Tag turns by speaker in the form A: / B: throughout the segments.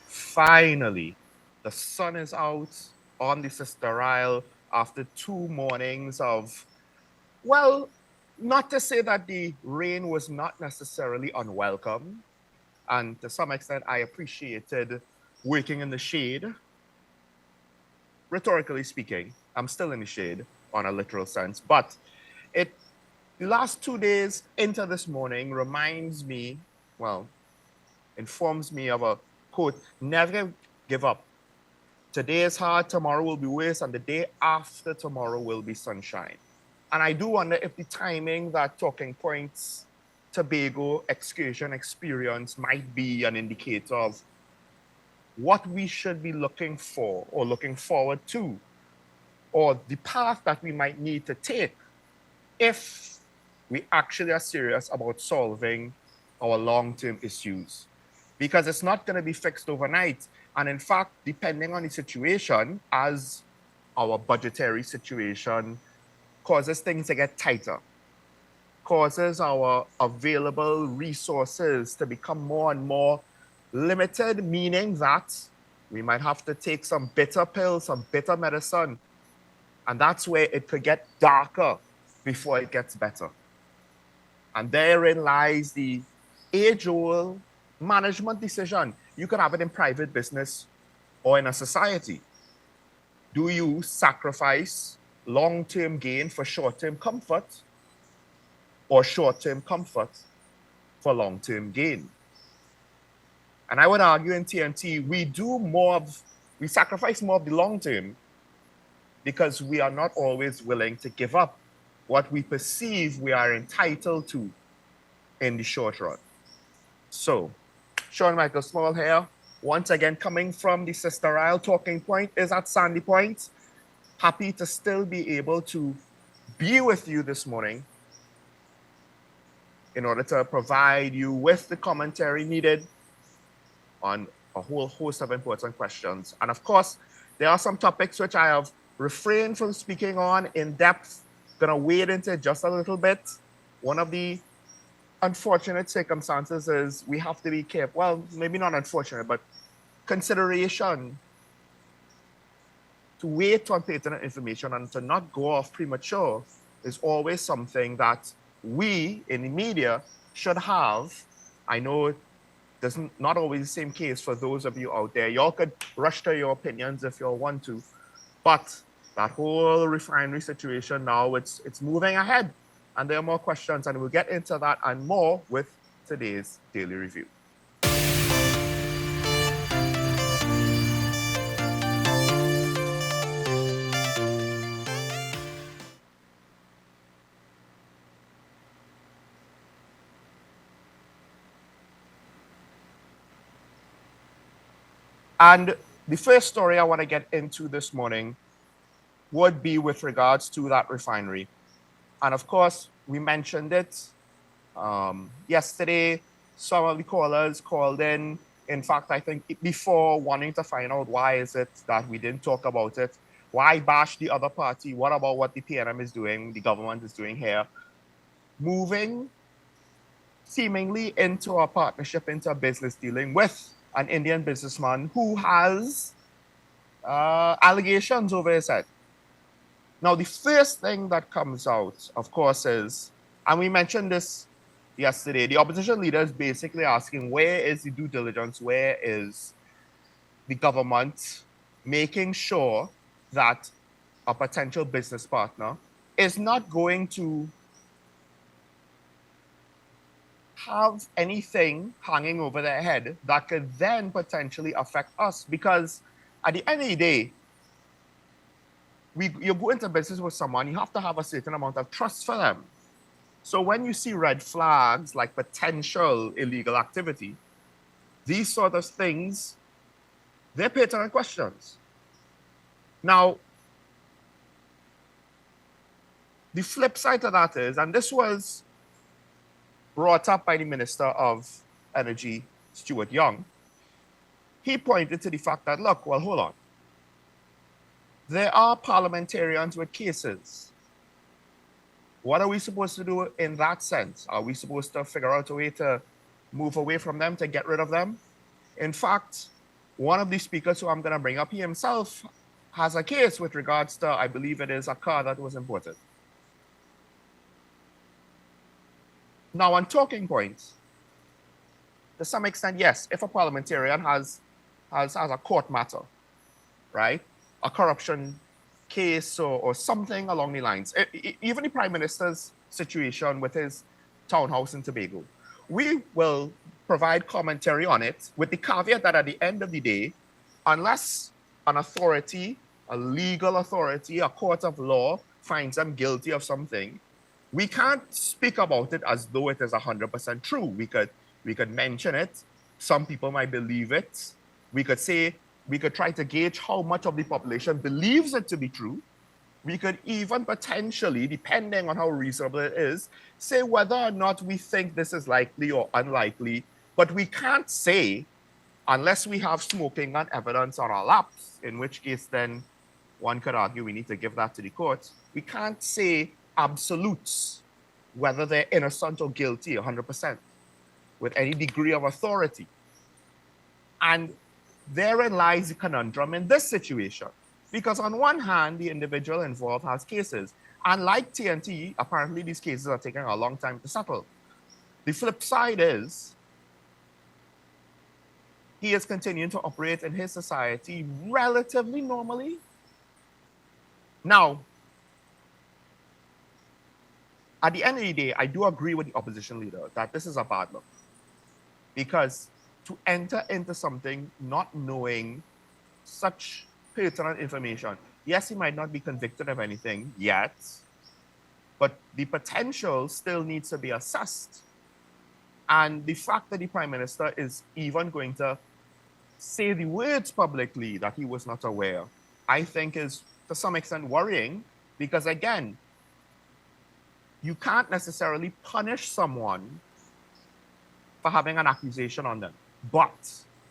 A: finally, the sun is out on the Sister Isle after 2 mornings of, well, not to say that the rain was not necessarily unwelcome. And to some extent, I appreciated working in the shade. Rhetorically speaking, I'm still in the shade on a literal sense, but it the last 2 days into this morning reminds me, well, informs me of a quote: never give up. Today is hard, tomorrow will be worse, and the day after tomorrow will be sunshine. And I do wonder if the timing that Talking Points Tobago excursion experience might be an indicator of what we should be looking for or looking forward to, or the path that we might need to take if we actually are serious about solving our long-term issues. Because it's not going to be fixed overnight. And in fact, depending on the situation, as our budgetary situation causes things to get tighter, causes our available resources to become more and more limited, meaning that we might have to take some bitter pills, some bitter medicine. And that's where it could get darker before it gets better. And therein lies the age-old management decision. You could have it in private business or in a society. Do you sacrifice long-term gain for short-term comfort, or short-term comfort for long-term gain? And I would argue in TNT, we sacrifice more of the long-term because we are not always willing to give up what we perceive we are entitled to in the short run. So, Sean Michael Small here, once again coming from the Sister Isle. Talking Point is at Sandy Point. Happy to still be able to be with you this morning in order to provide you with the commentary needed on a whole host of important questions. And of course, there are some topics which I have refrained from speaking on in depth. Gonna wade into just a little bit. One of the unfortunate circumstances is we have to be careful. Well, maybe not unfortunate, but consideration to wait on pertinent information and to not go off premature is always something that we in the media should have. I know there's not always the same case for those of you out there. Y'all could rush to your opinions if y'all want to, but that whole refinery situation now, it's moving ahead, and there are more questions, and we'll get into that and more with today's Daily Review. And the first story I want to get into this morning would be with regards to that refinery. And of course, we mentioned it yesterday. Some of the callers called in. In fact, I think before, wanting to find out why is it that we didn't talk about it. Why bash the other party? What about what the PNM is doing, the government is doing here? Moving seemingly into a partnership, into a business dealing with an Indian businessman who has allegations over his head. Now, the first thing that comes out, of course, is, and we mentioned this yesterday, the opposition leaders basically asking, where is the due diligence? Where is the government making sure that a potential business partner is not going to have anything hanging over their head that could then potentially affect us? Because at the end of the day, you go into business with someone, you have to have a certain amount of trust for them. So when you see red flags like potential illegal activity, these sort of things, they're pertinent questions. Now, the flip side of that is, and this was brought up by the Minister of Energy, Stuart Young, he pointed to the fact that, look, well, hold on. There are parliamentarians with cases. What are we supposed to do in that sense? Are we supposed to figure out a way to move away from them, to get rid of them? In fact, one of the speakers who I'm going to bring up, he himself has a case with regards to, I believe it is a car that was imported. Now, on talking points, to some extent, yes, if a parliamentarian has a court matter, right, a corruption case or something along the lines, even the Prime Minister's situation with his townhouse in Tobago, we will provide commentary on it with the caveat that at the end of the day, unless an authority, a legal authority, a court of law finds them guilty of something, we can't speak about it as though it is 100% true. We could mention it. Some people might believe it. We could say, we could try to gauge how much of the population believes it to be true. We could even potentially, depending on how reasonable it is, say whether or not we think this is likely or unlikely. But we can't say, unless we have smoking gun evidence on our laps, in which case then one could argue we need to give that to the courts. We can't say absolutes, whether they're innocent or guilty 100% with any degree of authority. And therein lies the conundrum in this situation. Because on one hand, the individual involved has cases. And like TNT, apparently these cases are taking a long time to settle. The flip side is, he is continuing to operate in his society relatively normally. Now, at the end of the day, I do agree with the opposition leader that this is a bad look. Because to enter into something not knowing such pertinent information, yes, he might not be convicted of anything yet, but the potential still needs to be assessed. And the fact that the Prime Minister is even going to say the words publicly that he was not aware, I think is to some extent worrying, because again, you can't necessarily punish someone for having an accusation on them. But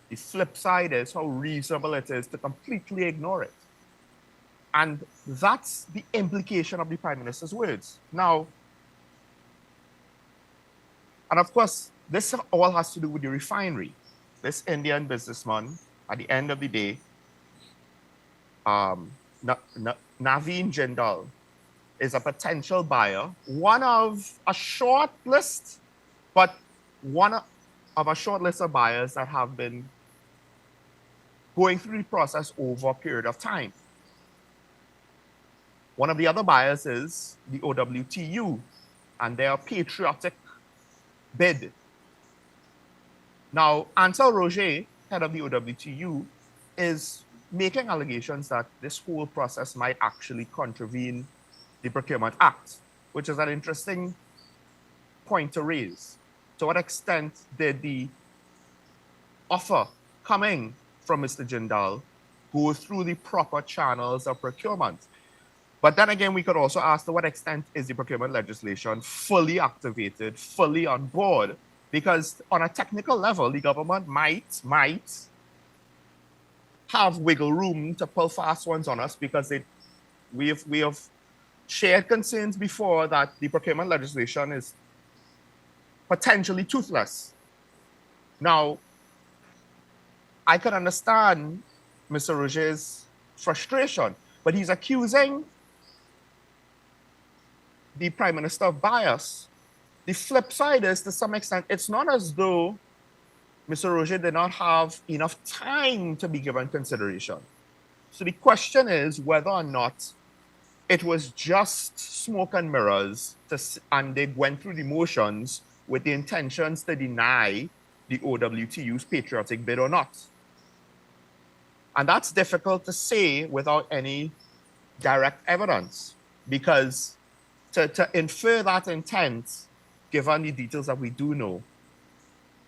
A: the flip side is how reasonable it is to completely ignore it. And that's the implication of the Prime Minister's words. Now, and of course, this all has to do with the refinery. This Indian businessman, at the end of the day, Naveen Jindal, is a potential buyer, one of a short list, but one of a short list of buyers that have been going through the process over a period of time. One of the other buyers is the OWTU and their patriotic bid. Now, Ansel Roger, head of the OWTU, is making allegations that this whole process might actually contravene the Procurement Act, which is an interesting point to raise. To what extent did the offer coming from Mr. Jindal go through the proper channels of procurement? But then again, we could also ask to what extent is the procurement legislation fully activated, fully on board? Because on a technical level, the government might have wiggle room to pull fast ones on us, because we have shared concerns before that the procurement legislation is potentially toothless. Now, I can understand Mr. Roger's frustration, but he's accusing the Prime Minister of bias. The flip side is, to some extent, it's not as though Mr. Roger did not have enough time to be given consideration. So the question is whether or not it was just smoke and mirrors, and they went through the motions with the intentions to deny the OWTU's patriotic bid or not. And that's difficult to say without any direct evidence, because to infer that intent, given the details that we do know,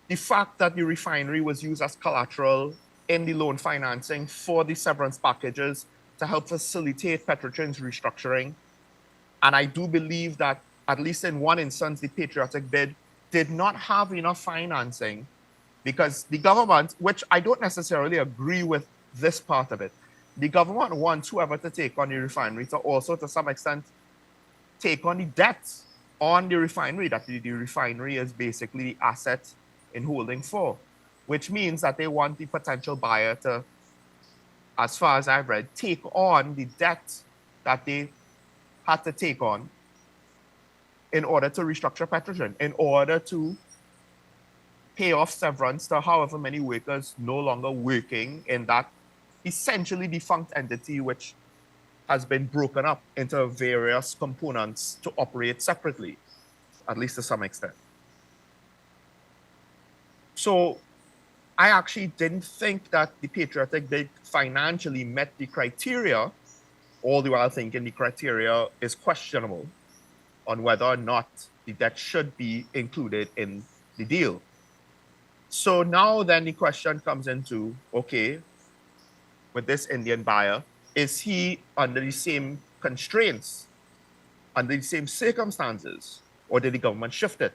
A: the fact that the refinery was used as collateral in the loan financing for the severance packages to help facilitate Petrotrin's restructuring. And I do believe that, at least in one instance, the patriotic bid did not have enough financing, because the government, which I don't necessarily agree with this part of it, the government wants whoever to take on the refinery to also, to some extent, take on the debt on the refinery, that the refinery is basically the asset in holding for. which means that they want the potential buyer to, as far as I've read, take on the debt that they had to take on in order to restructure Petrogen, in order to pay off severance to however many workers no longer working in that essentially defunct entity, which has been broken up into various components to operate separately, at least to some extent. So I actually didn't think that the patriotic bid financially met the criteria, all the while thinking the criteria is questionable on whether or not the debt should be included in the deal. So now then the question comes into, okay, with this Indian buyer, is he under the same constraints, under the same circumstances, or did the government shift it?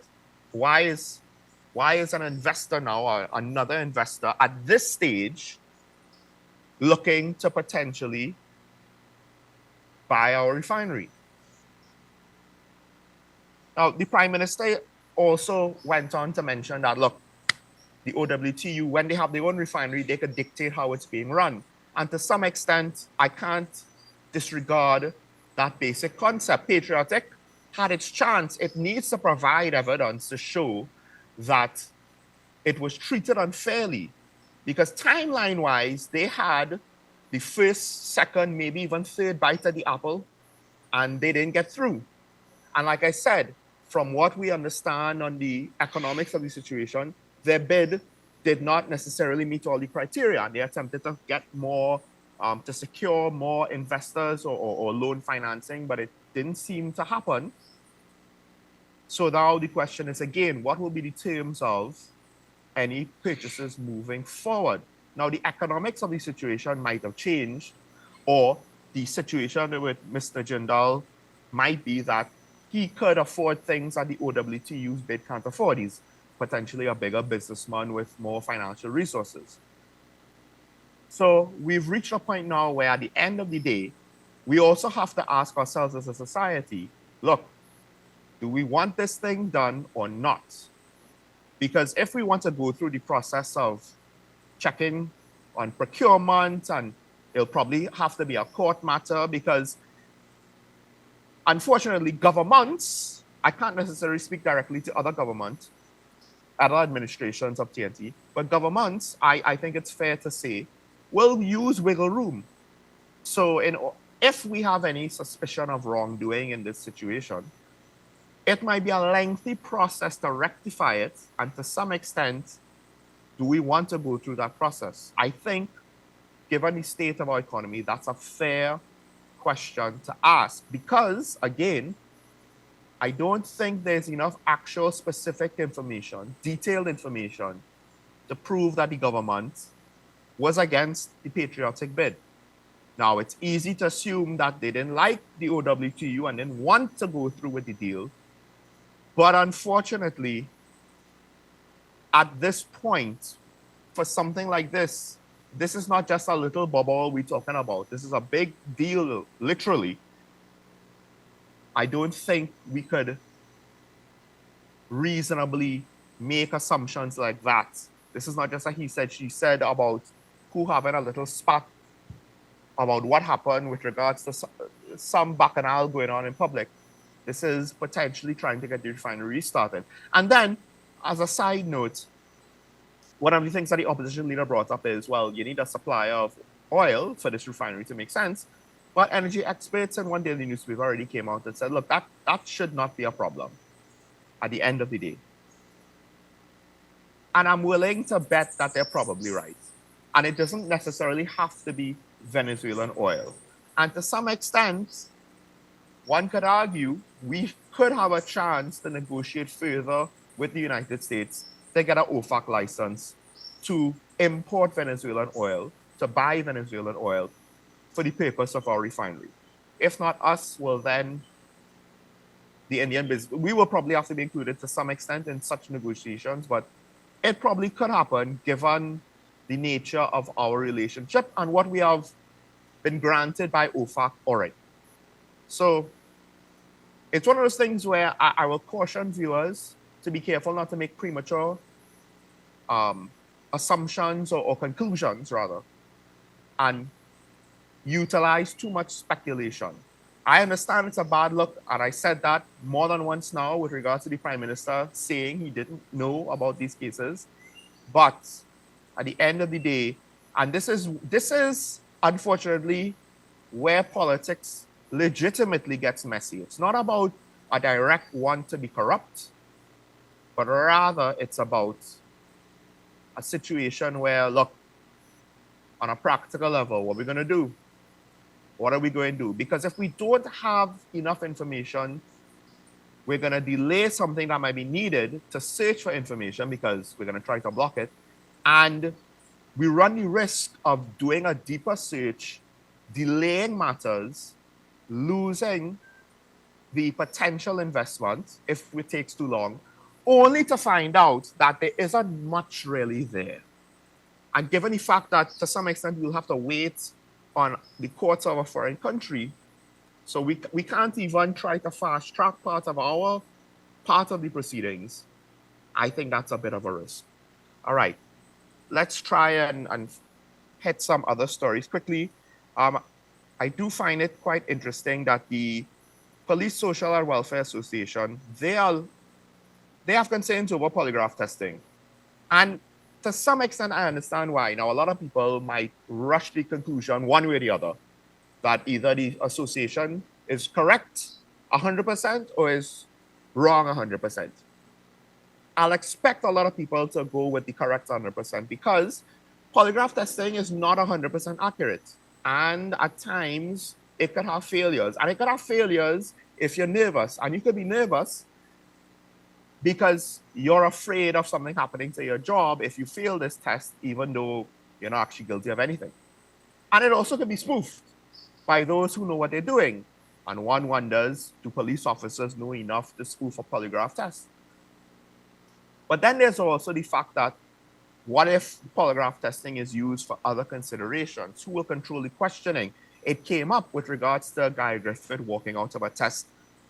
A: Why is an investor now, or another investor at this stage, looking to potentially buy our refinery? Now, the Prime Minister also went on to mention that, look, the OWTU, when they have their own refinery, they could dictate how it's being run. And to some extent, I can't disregard that basic concept. Patriotic had its chance. It needs to provide evidence to show that it was treated unfairly, because timeline-wise, they had the first, second, maybe even third bite of the apple, and they didn't get through. And like I said, from what we understand on the economics of the situation, their bid did not necessarily meet all the criteria. They attempted to get more, to secure more investors or loan financing, but it didn't seem to happen. So now the question is, again, what will be the terms of any purchases moving forward? Now, the economics of the situation might have changed, or the situation with Mr. Jindal might be that he could afford things that the OWTU's bid can't afford. He's potentially a bigger businessman with more financial resources. So we've reached a point now where at the end of the day, we also have to ask ourselves as a society, look, do we want this thing done or not? Because if we want to go through the process of checking on procurement, and it'll probably have to be a court matter, because unfortunately, governments, I can't necessarily speak directly to other governments, other administrations of TNT, but governments, I think it's fair to say, will use wiggle room. So if we have any suspicion of wrongdoing in this situation, it might be a lengthy process to rectify it, and to some extent, do we want to go through that process? I think, given the state of our economy, that's a fair question to ask, because, again, I don't think there's enough actual specific information, detailed information, to prove that the government was against the patriotic bid. Now, it's easy to assume that they didn't like the OWTU and didn't want to go through with the deal. But unfortunately, at this point, for something like this is not just a little bubble we're talking about. This is a big deal, literally. I don't think we could reasonably make assumptions like that. This is not just a he said, she said about who having a little spat about what happened with regards to some bacchanal going on in public. This is potentially trying to get the refinery restarted. And then, as a side note, one of the things that the opposition leader brought up is, well, you need a supply of oil for this refinery to make sense. But energy experts in one daily newspaper already came out and said, look, that should not be a problem at the end of the day. And I'm willing to bet that they're probably right. And it doesn't necessarily have to be Venezuelan oil. And to some extent, one could argue we could have a chance to negotiate further with the United States to get an OFAC license to import Venezuelan oil, to buy Venezuelan oil for the purpose of our refinery. If not us, well then the Indian business, we will probably have to be included to some extent in such negotiations, but it probably could happen given the nature of our relationship and what we have been granted by OFAC already. So it's one of those things where I will caution viewers to be careful not to make premature assumptions or conclusions rather, and utilize too much speculation. I understand it's a bad look, and I said that more than once now with regards to the Prime Minister saying he didn't know about these cases. But at the end of the day, and this is unfortunately where politics legitimately gets messy. It's not about a direct want to be corrupt, but rather it's about a situation where, look, on a practical level, what we're going to do? What are we going to do? Because if we don't have enough information, we're going to delay something that might be needed to search for information because we're going to try to block it. And we run the risk of doing a deeper search, delaying matters, losing the potential investment if it takes too long, only to find out that there isn't much really there. And given the fact that to some extent we'll have to wait on the courts of a foreign country, so we can't even try to fast track part of the proceedings, I think that's a bit of a risk. All right, let's try and hit some other stories quickly. I do find it quite interesting that the Police Social and Welfare Association, they have concerns over polygraph testing. And to some extent, I understand why. Now, a lot of people might rush the conclusion one way or the other that either the association is correct 100% or is wrong 100%. I'll expect a lot of people to go with the correct 100% because polygraph testing is not 100% accurate. And at times, it could have failures. And it could have failures if you're nervous. And you could be nervous because you're afraid of something happening to your job if you fail this test, even though you're not actually guilty of anything. And it also can be spoofed by those who know what they're doing. And one wonders, do police officers know enough to spoof a polygraph test? But then there's also the fact that what if polygraph testing is used for other considerations? Who will control the questioning? It came up with regards to Guy Griffith walking out of a test.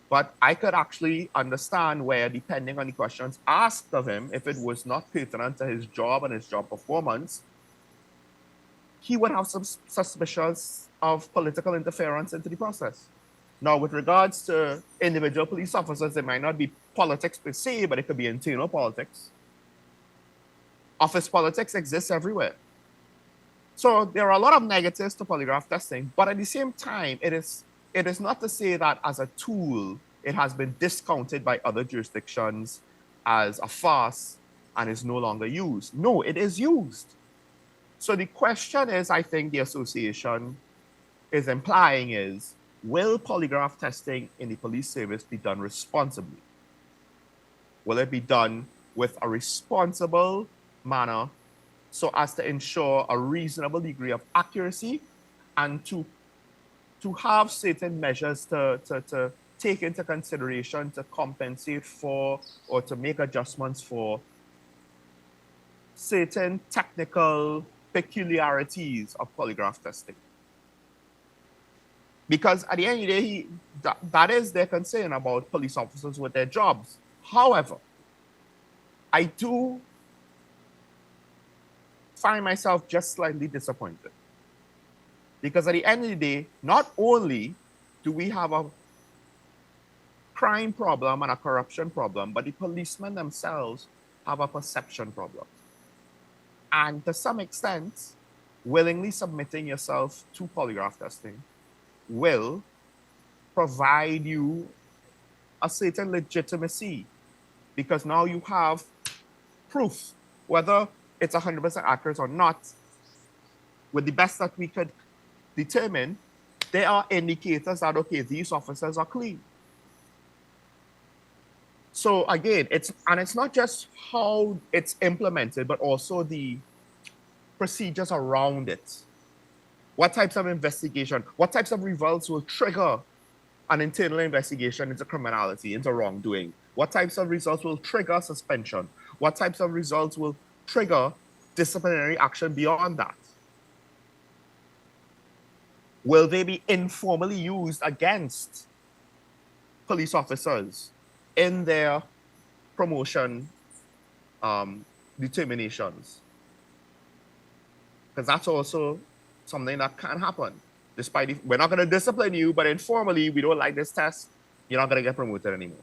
A: But I could actually understand where, depending on the questions asked of him, if it was not pertinent to his job and his job performance, he would have some suspicions of political interference into the process. Now, with regards to individual police officers, it might not be politics per se, but it could be internal politics. Office politics exists everywhere. So there are a lot of negatives to polygraph testing, but at the same time, it is not to say that as a tool, it has been discounted by other jurisdictions as a farce and is no longer used. No, it is used. So the question is, I think the association is implying is, will polygraph testing in the police service be done responsibly? Will it be done with a responsible manner so as to ensure a reasonable degree of accuracy and to have certain measures to take into consideration to compensate for or to make adjustments for certain technical peculiarities of polygraph testing? Because at the end of the day, that is their concern about police officers with their jobs. However, I do find myself just slightly disappointed. Because at the end of the day, not only do we have a crime problem and a corruption problem, but the policemen themselves have a perception problem. And to some extent, willingly submitting yourself to polygraph testing will provide you a certain legitimacy, because now you have proof, whether it's 100% accurate or not. With the best that we could determine, there are indicators that, okay, these officers are clean. So again, it's not just how it's implemented, but also the procedures around it. What types of investigation, what types of results will trigger an internal investigation into criminality, into wrongdoing? What types of results will trigger suspension? What types of results will trigger disciplinary action beyond that? Will they be informally used against police officers in their promotion determinations? Because that's also something that can happen. Despite we're not going to discipline you, but informally, we don't like this test, you're not going to get promoted anymore.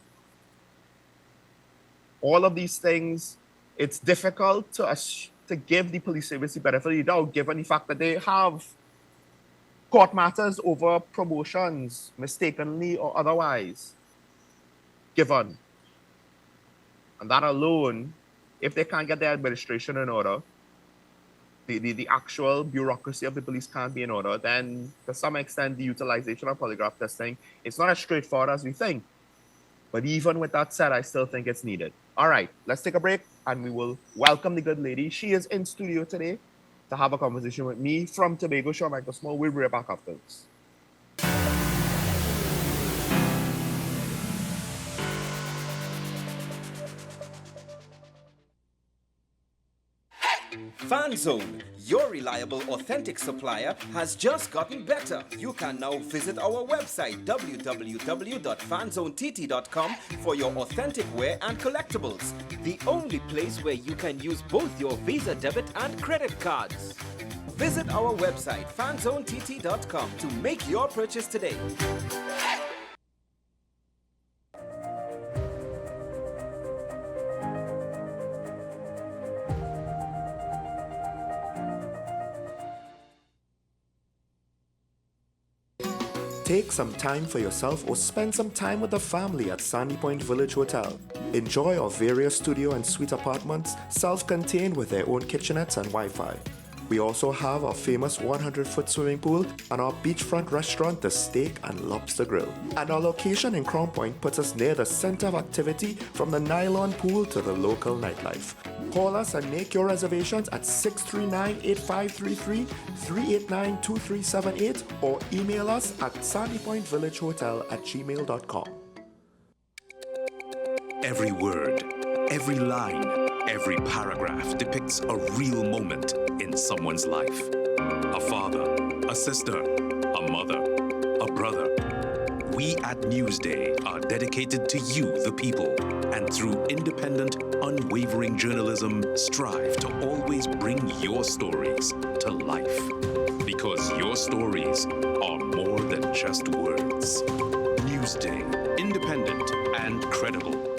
A: All of these things, it's difficult to give the police service the benefit of the doubt, given the fact that they have court matters over promotions, mistakenly or otherwise, given. And that alone, if they can't get their administration in order, the actual bureaucracy of the police can't be in order, then to some extent, the utilization of polygraph testing, it's not as straightforward as we think. But even with that said, I still think it's needed. All right, let's take a break and we will welcome the good lady. She is in studio today to have a conversation with me from Tobago. Sean Michael Small. We'll be right back after this.
B: FanZone, your reliable, authentic supplier, has just gotten better. You can now visit our website www.fanzonett.com for your authentic wear and collectibles. The only place where you can use both your Visa debit and credit cards. Visit our website fanzonett.com to make your purchase today.
C: Take some time for yourself or spend some time with the family at Sandy Point Village Hotel. Enjoy our various studio and suite apartments, self-contained with their own kitchenettes and Wi-Fi. We also have our famous 100-foot swimming pool and our beachfront restaurant, the Steak and Lobster Grill. And our location in Crown Point puts us near the center of activity from the nylon pool to the local nightlife. Call us and make your reservations at 639-8533, 389-2378 or email us at sandypointvillagehotel@gmail.com.
D: Every word, every line, every paragraph depicts a real moment in someone's life. A father, a sister, a mother, a brother. We at Newsday are dedicated to you, the people, and through independent, unwavering journalism, strive to always bring your stories to life. Because your stories are more than just words. Newsday, independent and credible.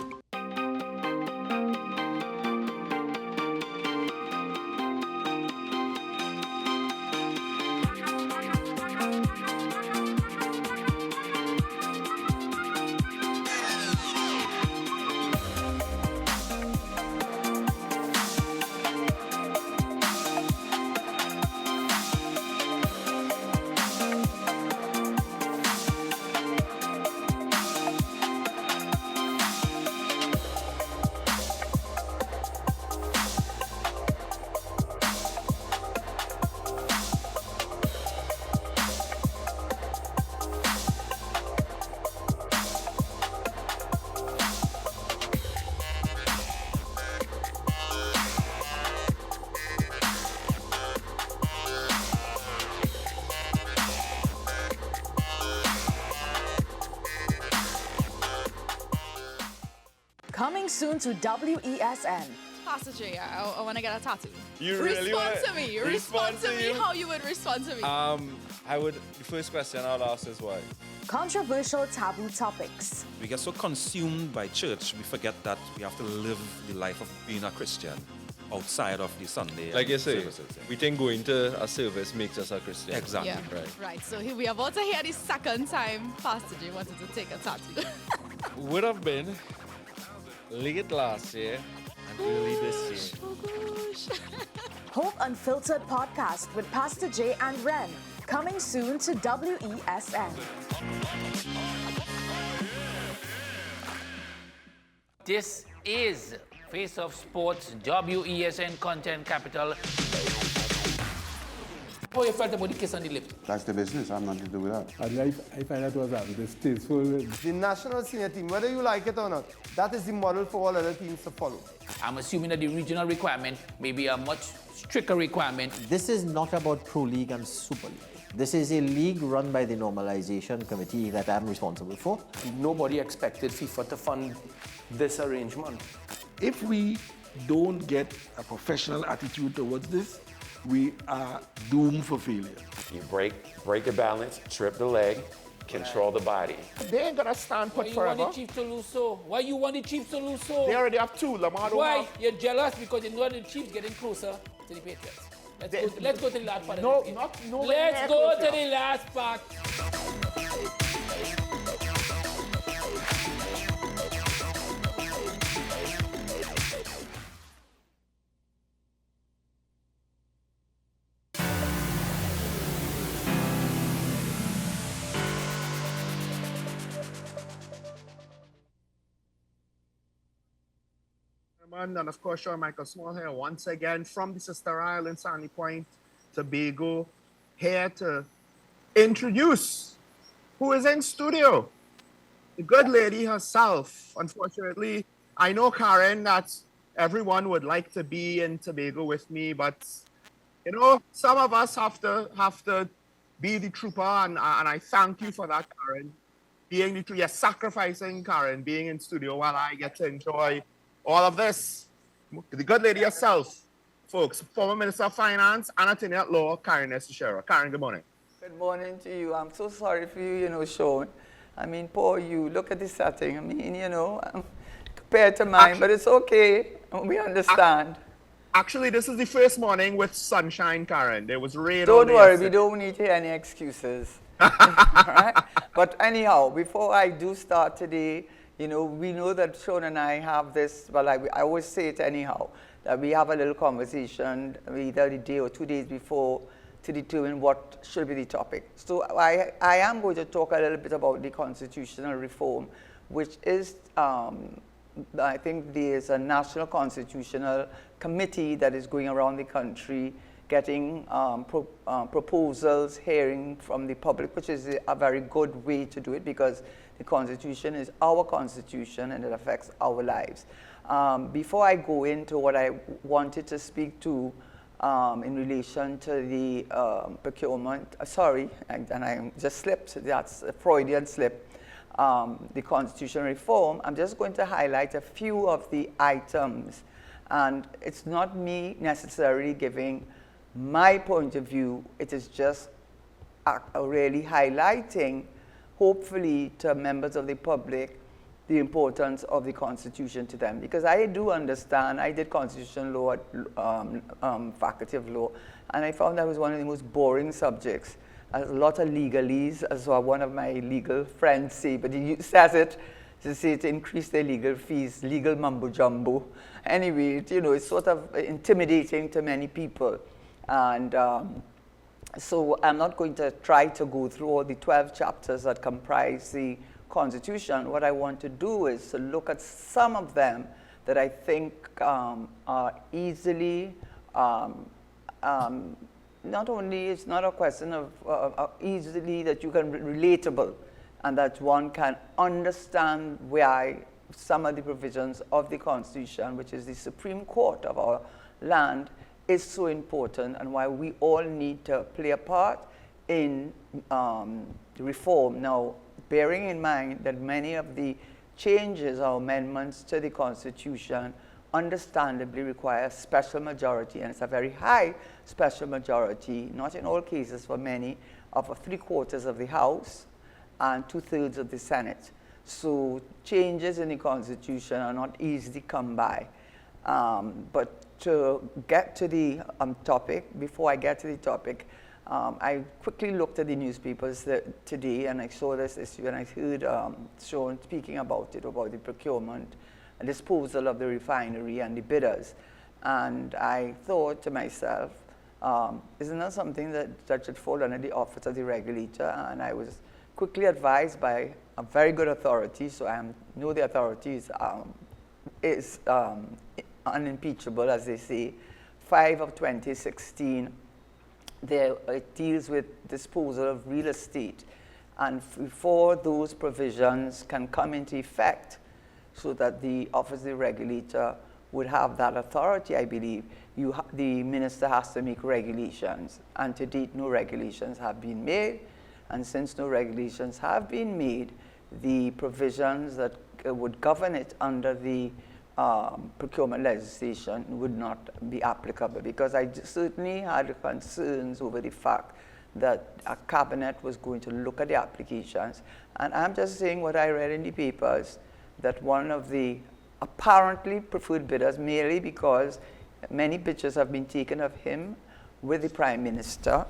E: Coming soon to WESN.
F: Pastor J, I want to get a tattoo.
G: You really
F: respond to me. Respond to me how you would respond to me.
G: The first question I'll ask is why?
E: Controversial taboo topics.
H: We get so consumed by church, we forget that we have to live the life of being a Christian outside of the Sunday.
G: Like you say,
H: services.
G: we think going to a service makes us a Christian.
H: Exactly.
F: Yeah. Right. So here we are about to hear the second time Pastor J wanted to take a tattoo.
G: Would have been late last year and early this year.
F: Oh gosh.
E: Hope Unfiltered podcast with Pastor J and Ren. Coming soon to WESN.
I: This is Face of Sports, WESN Content Capital. How you felt about the kiss on the lip?
J: That's the business. I'm nothing to do with that.
K: I find that was distasteful.
L: The national senior team, whether you like it or not, that is the model for all other teams to follow.
I: I'm assuming that the regional requirement may be a much stricter requirement.
M: This is not about Pro League and Super League. This is a league run by the Normalization Committee that I'm responsible for.
N: Nobody expected FIFA to fund this arrangement.
K: If we don't get a professional attitude towards this, we are doomed for failure.
O: You break the balance, trip the leg, control the body.
A: They ain't gonna stand put
I: Why you
A: forever.
I: want the Chiefs to lose so? Why you want the Chiefs to lose so?
A: They already have 2. Lamar don't
I: Why?
A: have.
I: You're jealous because you know the Chiefs getting closer to the Patriots. Let's go to the last part
A: No,
I: of this game.
A: no.
I: Let's go to the last part.
A: And of course, Sean Michael Small here once again from the sister island, Sandy Point, Tobago, here to introduce who is in studio. The good lady herself. Unfortunately, I know, Karen, that everyone would like to be in Tobago with me, but you know, some of us have to be the trooper, and I thank you for that, Karen. Being the trooper, you're sacrificing, Karen, being in studio while I get to enjoy all of this. The good lady herself, folks, former Minister of Finance and Attorney at Law, Karen Esteshera. Karen, good morning.
P: Good morning to you. I'm so sorry for you, Sean. I mean, poor you. Look at the setting. I mean, compared to mine, but it's okay. We understand.
A: Actually, this is the first morning with sunshine, Karen. There was rain.
P: Don't worry, we don't need to hear any excuses. Right? But anyhow, before I do start today, we know that Sean and I have this, well, I always say it anyhow, that we have a little conversation either the day or 2 days before to determine what should be the topic. So I am going to talk a little bit about the constitutional reform, which is, I think there's a national constitutional committee that is going around the country getting proposals, hearing from the public, which is a very good way to do it because the Constitution is our Constitution and it affects our lives. Before I go into what I wanted to speak to in relation to the procurement, and I just slipped, that's a Freudian slip, the constitutional reform, I'm just going to highlight a few of the items. And it's not me necessarily giving my point of view, it is just really highlighting, hopefully to members of the public, the importance of the Constitution to them. Because I do understand, I did constitutional law, faculty of law, and I found that was one of the most boring subjects. A lot of legalese, as one of my legal friends say, but he says it to say to increase their legal fees, legal mumbo jumbo. Anyway, it's sort of intimidating to many people. And so I'm not going to try to go through all the 12 chapters that comprise the Constitution. What I want to do is to look at some of them that I think are easily, not only, it's not a question of easily that you can relatable and that one can understand why some of the provisions of the Constitution, which is the Supreme Court of our land, is so important and why we all need to play a part in reform. Now, bearing in mind that many of the changes or amendments to the Constitution understandably require a special majority, and it's a very high special majority, not in all cases for many, of 3/4 of the House and 2/3 of the Senate. So changes in the Constitution are not easily come by. But to get to the topic, before I get to the topic, I quickly looked at the newspapers today and I saw this issue and I heard Sean speaking about it, about the procurement and disposal of the refinery and the bidders. And I thought to myself, isn't that something that should fall under the office of the regulator? And I was quickly advised by a very good authority, so I know the authority is unimpeachable, as they say, 5 of 2016, it deals with disposal of real estate. And before those provisions can come into effect, so that the office of the regulator would have that authority, I believe, the minister has to make regulations. And to date, no regulations have been made. And since no regulations have been made, the provisions that would govern it under the procurement legislation would not be applicable, because I certainly had concerns over the fact that a cabinet was going to look at the applications. And I'm just saying what I read in the papers, that one of the apparently preferred bidders, merely because many pictures have been taken of him with the Prime Minister,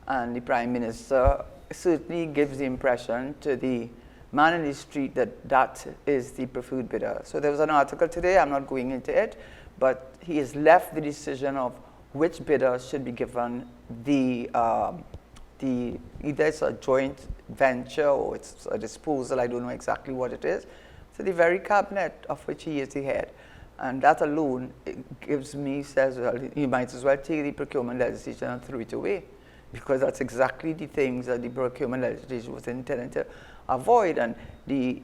P: and the Prime Minister certainly gives the impression to the man in the street that that is the preferred bidder. So there was an article today, I'm not going into it, but he has left the decision of which bidder should be given the either it's a joint venture or it's a disposal, I don't know exactly what it is, to the very cabinet of which he is the head. And that alone gives me, says, well, you might as well take the procurement legislation and throw it away, because that's exactly the things that the procurement legislation was intended to avoid. And the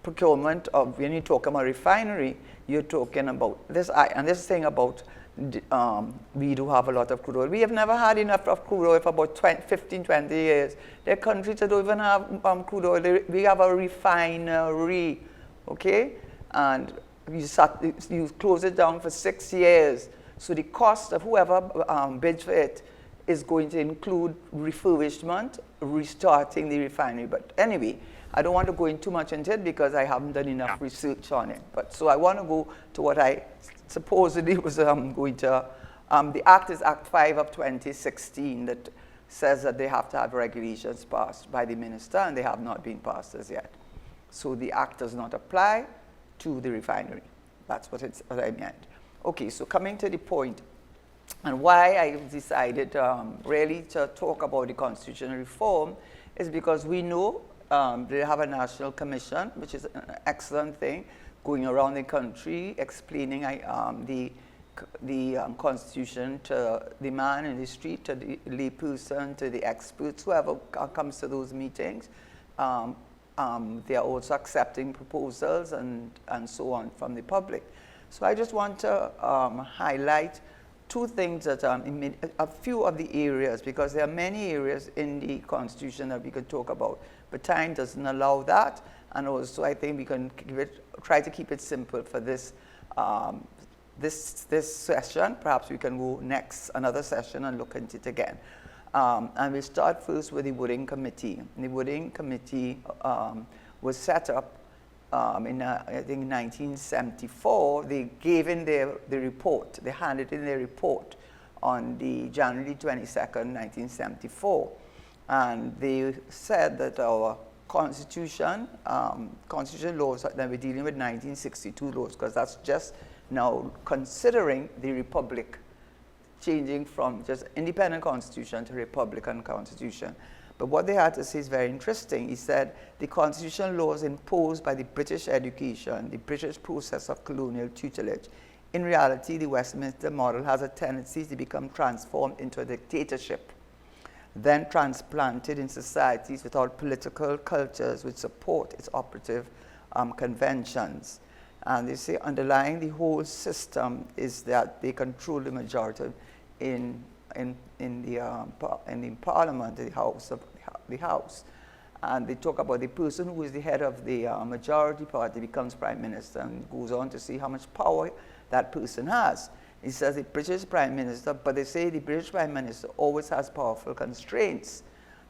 P: procurement of, when you talk about refinery, you're talking about this, and this thing about we do have a lot of crude oil. We have never had enough of crude oil for about 15, 20 years. There are countries that don't even have crude oil. We have a refinery, okay? And you close it down for 6 years. So the cost of whoever bids for it is going to include refurbishment, restarting the refinery. But anyway, I don't want to go in too much into it because I haven't done enough research on it. But so I want to go to what I supposedly was going to, the Act is Act 5 of 2016 that says that they have to have regulations passed by the minister, and they have not been passed as yet. So the Act does not apply to the refinery. That's what I meant. Okay, so coming to the point, and why I decided really to talk about the constitutional reform is because we know they have a national commission, which is an excellent thing, going around the country explaining the Constitution to the man in the street, to the lay person, to the experts, whoever comes to those meetings. They are also accepting proposals and so on from the public. So I just want to highlight two things that a few of the areas, because there are many areas in the Constitution that we could talk about, but time doesn't allow that. And also, I think we can try to keep it simple for this this session. Perhaps we can go another session and look into it again. And we'll start first with the Wooding Committee. The Wooding Committee was set up in, I think, 1974. They gave in the report. They handed in their report on the January 22nd, 1974. And they said that our Constitution, constitutional laws, that we're dealing with 1962 laws, because that's just now considering the Republic, changing from just independent constitution to Republican constitution. But what they had to say is very interesting. He said the constitutional laws imposed by the British education, the British process of colonial tutelage. In reality, the Westminster model has a tendency to become transformed into a dictatorship, then transplanted in societies without political cultures which support its operative conventions. And they say underlying the whole system is that they control the majority in the Parliament, the House. And they talk about the person who is the head of the majority party becomes Prime Minister, and goes on to see how much power that person has. He says the British Prime Minister, but they say the British Prime Minister always has powerful constraints,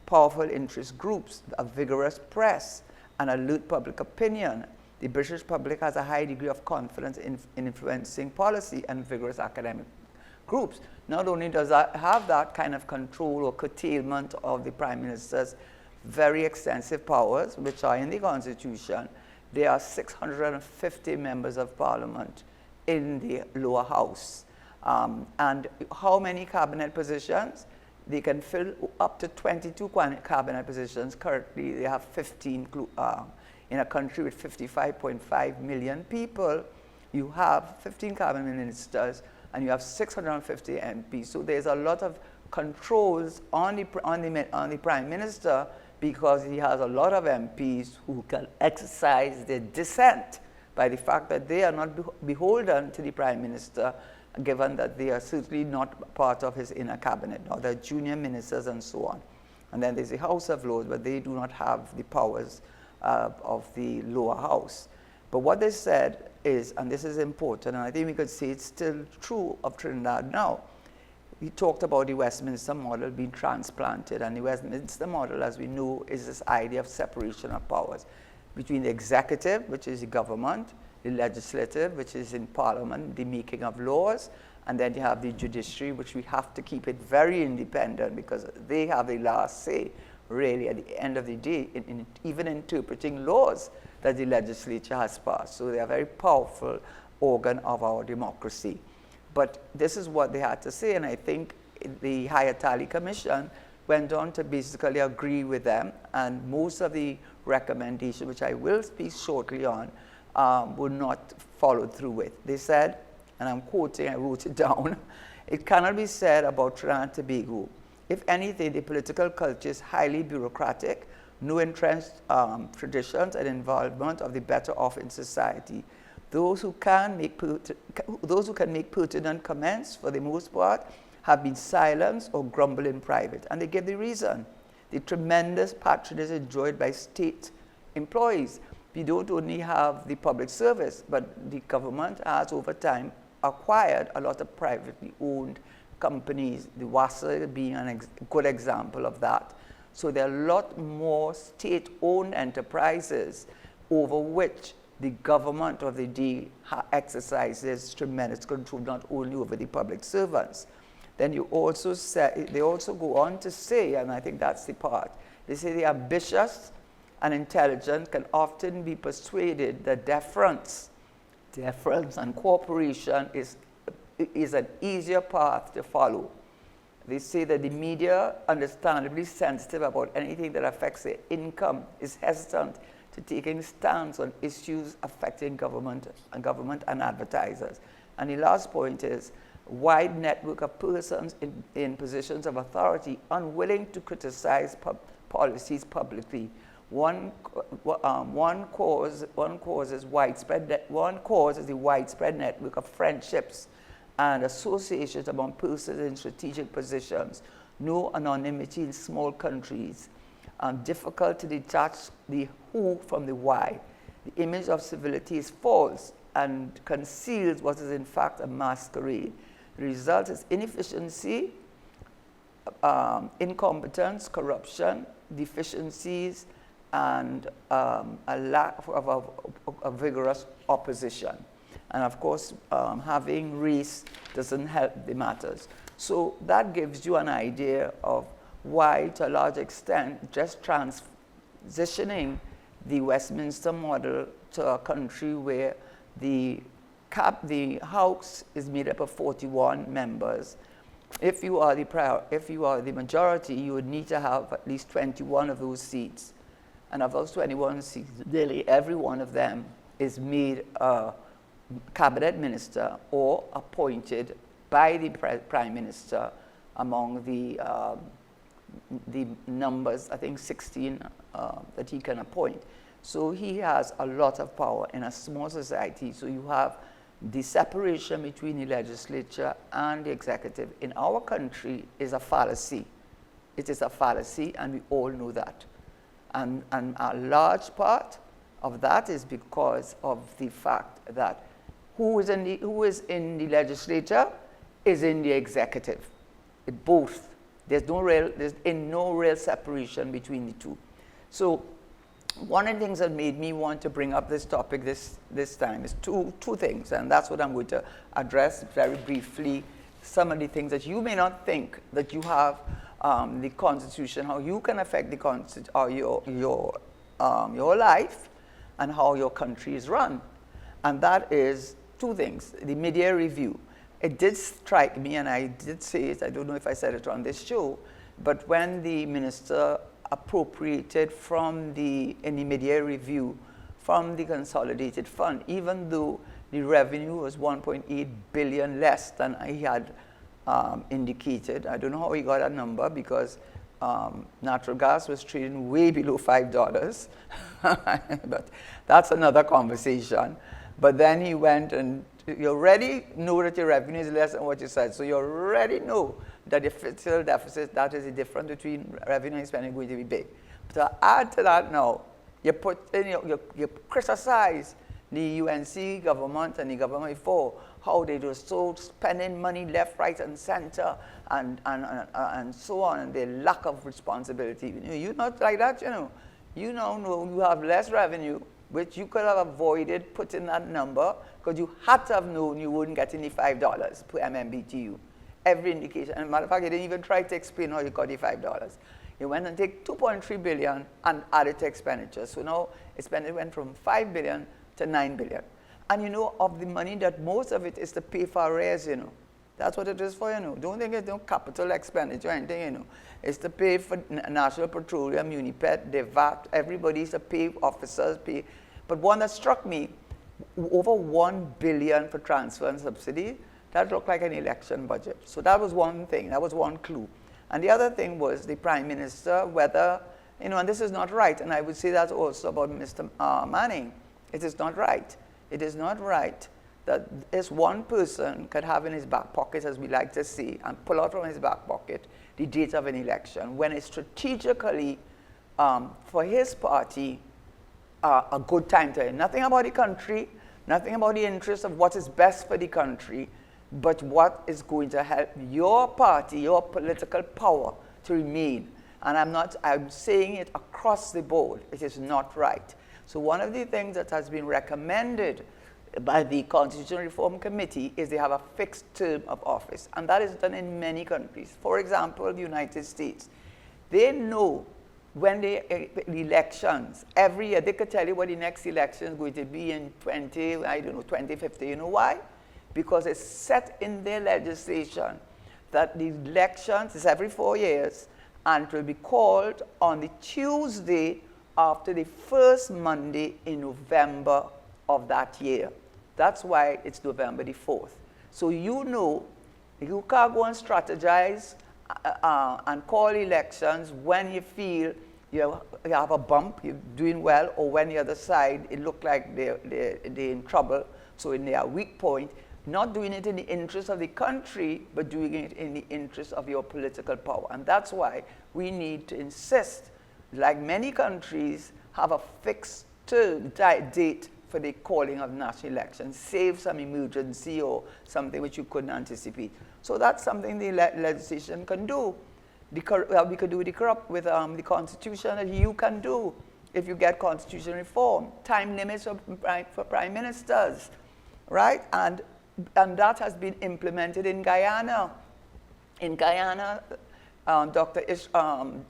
P: powerful interest groups, a vigorous press, and alert public opinion. The British public has a high degree of confidence in influencing policy and vigorous academic groups. Not only does that have that kind of control or curtailment of the Prime Minister's very extensive powers, which are in the Constitution, there are 650 members of Parliament in the lower house. And how many cabinet positions? They can fill up to 22 cabinet positions. Currently, they have 15 in a country with 55.5 million people. You have 15 cabinet ministers, and you have 650 MPs. So there's a lot of controls on the Prime Minister, because he has a lot of MPs who can exercise their dissent by the fact that they are not beholden to the Prime Minister, given that they are certainly not part of his inner cabinet. Now, they're junior ministers and so on. And then there's the House of Lords, but they do not have the powers of the lower house. But what they said is, and this is important, and I think we could say it's still true of Trinidad now. We talked about the Westminster model being transplanted, and the Westminster model, as we know, is this idea of separation of powers between the executive, which is the government, the legislative, which is in parliament, the making of laws, and then you have the judiciary, which we have to keep it very independent because they have the last say, really, at the end of the day, in even interpreting laws that the legislature has passed. So they are a very powerful organ of our democracy. But this is what they had to say, and I think the Higher Tally Commission went on to basically agree with them, and most of the recommendations, which I will speak shortly on, were not followed through with. They said, and I'm quoting, I wrote it down, it cannot be said about Trinidad and Tobago. If anything, the political culture is highly bureaucratic, no entrenched traditions and involvement of the better off in society. Those who can make pertinent comments, for the most part, have been silenced or grumble in private. And they give the reason. The tremendous patronage enjoyed by state employees. We don't only have the public service, but the government has over time acquired a lot of privately owned companies, the WASA being a good example of that. So there are a lot more state-owned enterprises over which the government of the day exercises tremendous control, not only over the public servants. Then you also say, they also go on to say, and I think that's the part, they say the ambitious and intelligent can often be persuaded that deference and cooperation is an easier path to follow. They say that the media, understandably sensitive about anything that affects their income, is hesitant to taking stance on issues affecting government and advertisers. And the last point is wide network of persons in positions of authority unwilling to criticize policies publicly. One cause is the widespread network of friendships and associations among persons in strategic positions, no anonymity in small countries, difficult to detach the who from the why. The image of civility is false and conceals what is in fact a masquerade. The result is inefficiency, incompetence, corruption, deficiencies, and a lack of a vigorous opposition. And of course, having race doesn't help the matters. So that gives you an idea of why, to a large extent, just transitioning the Westminster model to a country where the House is made up of 41 members. If you are the majority, you would need to have at least 21 of those seats. And of those 21 seats, nearly every one of them is made a cabinet minister or appointed by the prime minister among the numbers, I think 16 that he can appoint. So he has a lot of power in a small society. So you have the separation between the legislature and the executive in our country is a fallacy. It is a fallacy, and we all know that. And a large part of that is because of the fact that who is in the legislature is in the executive. Both. There's no real separation between the two. So one of the things that made me want to bring up this topic this time is two things, and that's what I'm going to address very briefly. Some of the things that you may not think that you have the Constitution, how you can affect the Constitution, or your life, and how your country is run. And that is two things. The media review. It did strike me, and I did say it, I don't know if I said it on this show, but when the minister appropriated in the media review from the consolidated fund, even though the revenue was 1.8 billion less than he had indicated. I don't know how he got that number because natural gas was trading way below $5, but that's another conversation. But then he went, and you already know that your revenue is less than what you said, so you already know that the fiscal deficit, that is the difference between revenue and spending, going to be big. But to add to that now, you criticize the UNC government and the government before, how they were so spending money left, right, and center, and so on, and their lack of responsibility. You're not like that, you know. You now know you have less revenue, which you could have avoided putting that number, because you had to have known you wouldn't get any $5 per MMBTU. Every indication. And matter of fact, you didn't even try to explain how you got the $5. You went and take 2.3 billion and added to expenditure. So now expenditure went from 5 billion to 9 billion. And you know, of the money, that most of it is to pay for arrears, you know. That's what it is for, you know. Don't think it's no capital expenditure or anything, you know. It's to pay for National Petroleum, Unipet, the VAT, everybody's to pay, officers pay. But one that struck me, over 1 billion for transfer and subsidy, that looked like an election budget. So that was one thing, that was one clue. And the other thing was the Prime Minister, whether, you know, and this is not right, and I would say that also about Mr. Manning. It is not right. It is not right that this one person could have in his back pocket, as we like to say, and pull out from his back pocket the date of an election, when it's strategically, for his party, a good time to nothing about the country, nothing about the interest of what is best for the country, but what is going to help your party, your political power to remain. And I'm saying it across the board. It is not right. So one of the things that has been recommended by the Constitutional Reform Committee is they have a fixed term of office. And that is done in many countries. For example, the United States. They know when the elections, every year, they could tell you what the next election is going to be in 2050. You know why? Because it's set in their legislation that the elections is every 4 years, and it will be called on the Tuesday after the first Monday in November of that year. That's why it's November the 4th. So you know, you can't go and strategize and call elections when you feel you have a bump, you're doing well, or when the other side, it looked like they're in trouble, so in their weak point, not doing it in the interest of the country, but doing it in the interest of your political power. And that's why we need to insist, like many countries, have a fixed term, date for the calling of national elections, save some emergency or something which you couldn't anticipate. So that's something the legislation can do. We could do with the Constitution, that you can do if you get constitutional reform. Time limits for prime ministers, right? And that has been implemented in Guyana. In Guyana, Mr.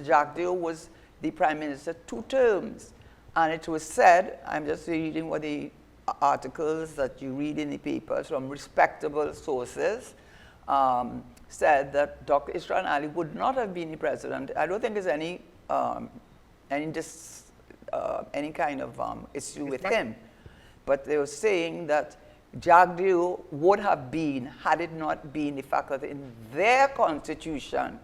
P: Jacques Dieu was the prime minister 2 terms. And it was said, I'm just reading what the articles that you read in the papers from respectable sources, said that Dr. Ishran Ali would not have been the president. I don't think there's any kind of issue with him. But they were saying that Jacques Dieu would have been, had it not been the fact that in their constitution,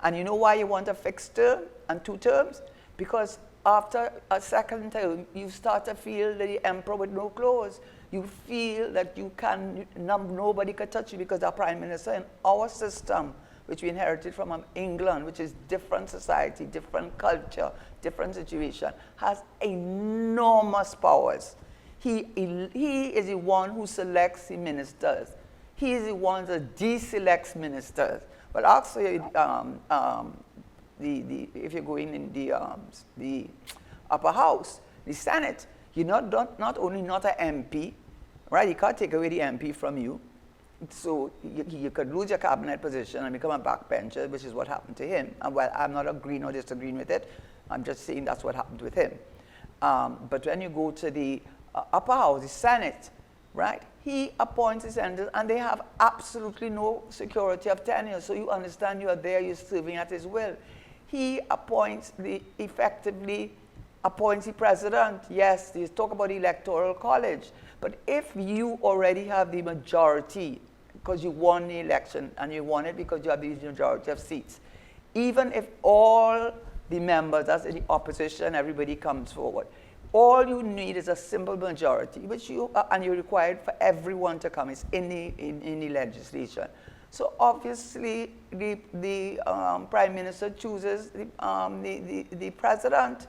P: and you know why you want a fixed term and 2 terms? Because after a second term, you start to feel the emperor with no clothes. You feel that you can, nobody can touch you, because our prime minister in our system, which we inherited from England, which is different society, different culture, different situation, has enormous powers. He is the one who selects the ministers. He is the one that deselects ministers. But actually, if you're going in the upper house, the Senate, you're not only not an MP, right? You can't take away the MP from you. So you could lose your cabinet position and become a backbencher, which is what happened to him. And well, I'm not agreeing or disagreeing with it. I'm just saying that's what happened with him. But when you go to the upper house, the Senate, right? He appoints the senators, and they have absolutely no security of tenure. So you understand you are there, you're serving at his will. He effectively appoints the president. Yes, you talk about the electoral college. But if you already have the majority, because you won the election, and you won it because you have the majority of seats, even if all the members, that's in the opposition, everybody comes forward, all you need is a simple majority, which you're required for everyone to come. It's in the legislation. So obviously, the prime minister chooses the president.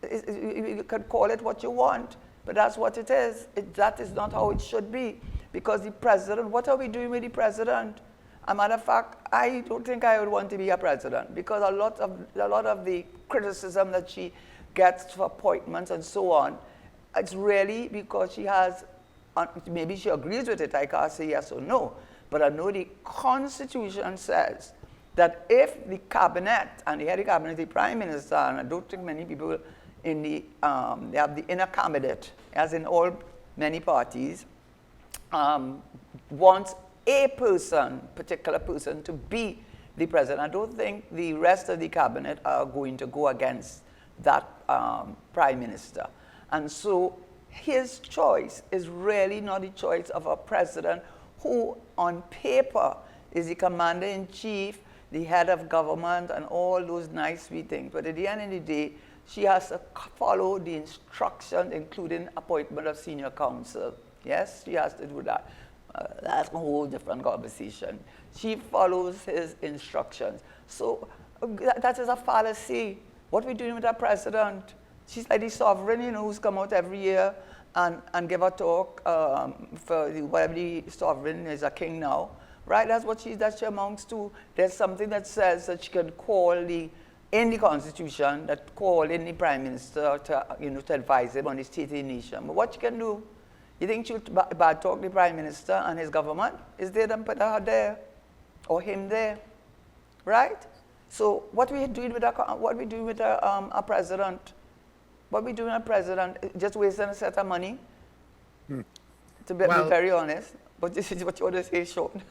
P: You could call it what you want. But that's what it is. That is not how it should be. Because the president, what are we doing with the president? As a matter of fact, I don't think I would want to be a president, because a lot of the criticism that she gets for appointments and so on, it's really because she has, maybe she agrees with it, I can't say yes or no, but I know the Constitution says that if the cabinet, and the head of the cabinet, the prime minister, and I don't think many people in the, they have the inner cabinet, as in all many parties, wants a person, particular person, to be the president. I don't think the rest of the cabinet are going to go against that prime minister. And so his choice is really not the choice of a president who, on paper, is the commander-in-chief, the head of government, and all those nice sweet things. But at the end of the day, she has to follow the instructions, including appointment of senior counsel. Yes, she has to do that. That's a whole different conversation. She follows his instructions. So that is a fallacy. What are we doing with our president? She's like the sovereign, you know, who's come out every year and give a talk for whatever the sovereign is, a king now. Right? That's what she amounts to. There's something that says that she can call in the Constitution, that call in the Prime Minister to, you know, to advise him on the state of the nation. But what she can do? You think she would bad talk the Prime Minister and his government? Is they then put her there or him there, right? So what we doing with our president? What we doing with our president? Just wasting a set of money. To be very honest. But this is what you want to say, Sean,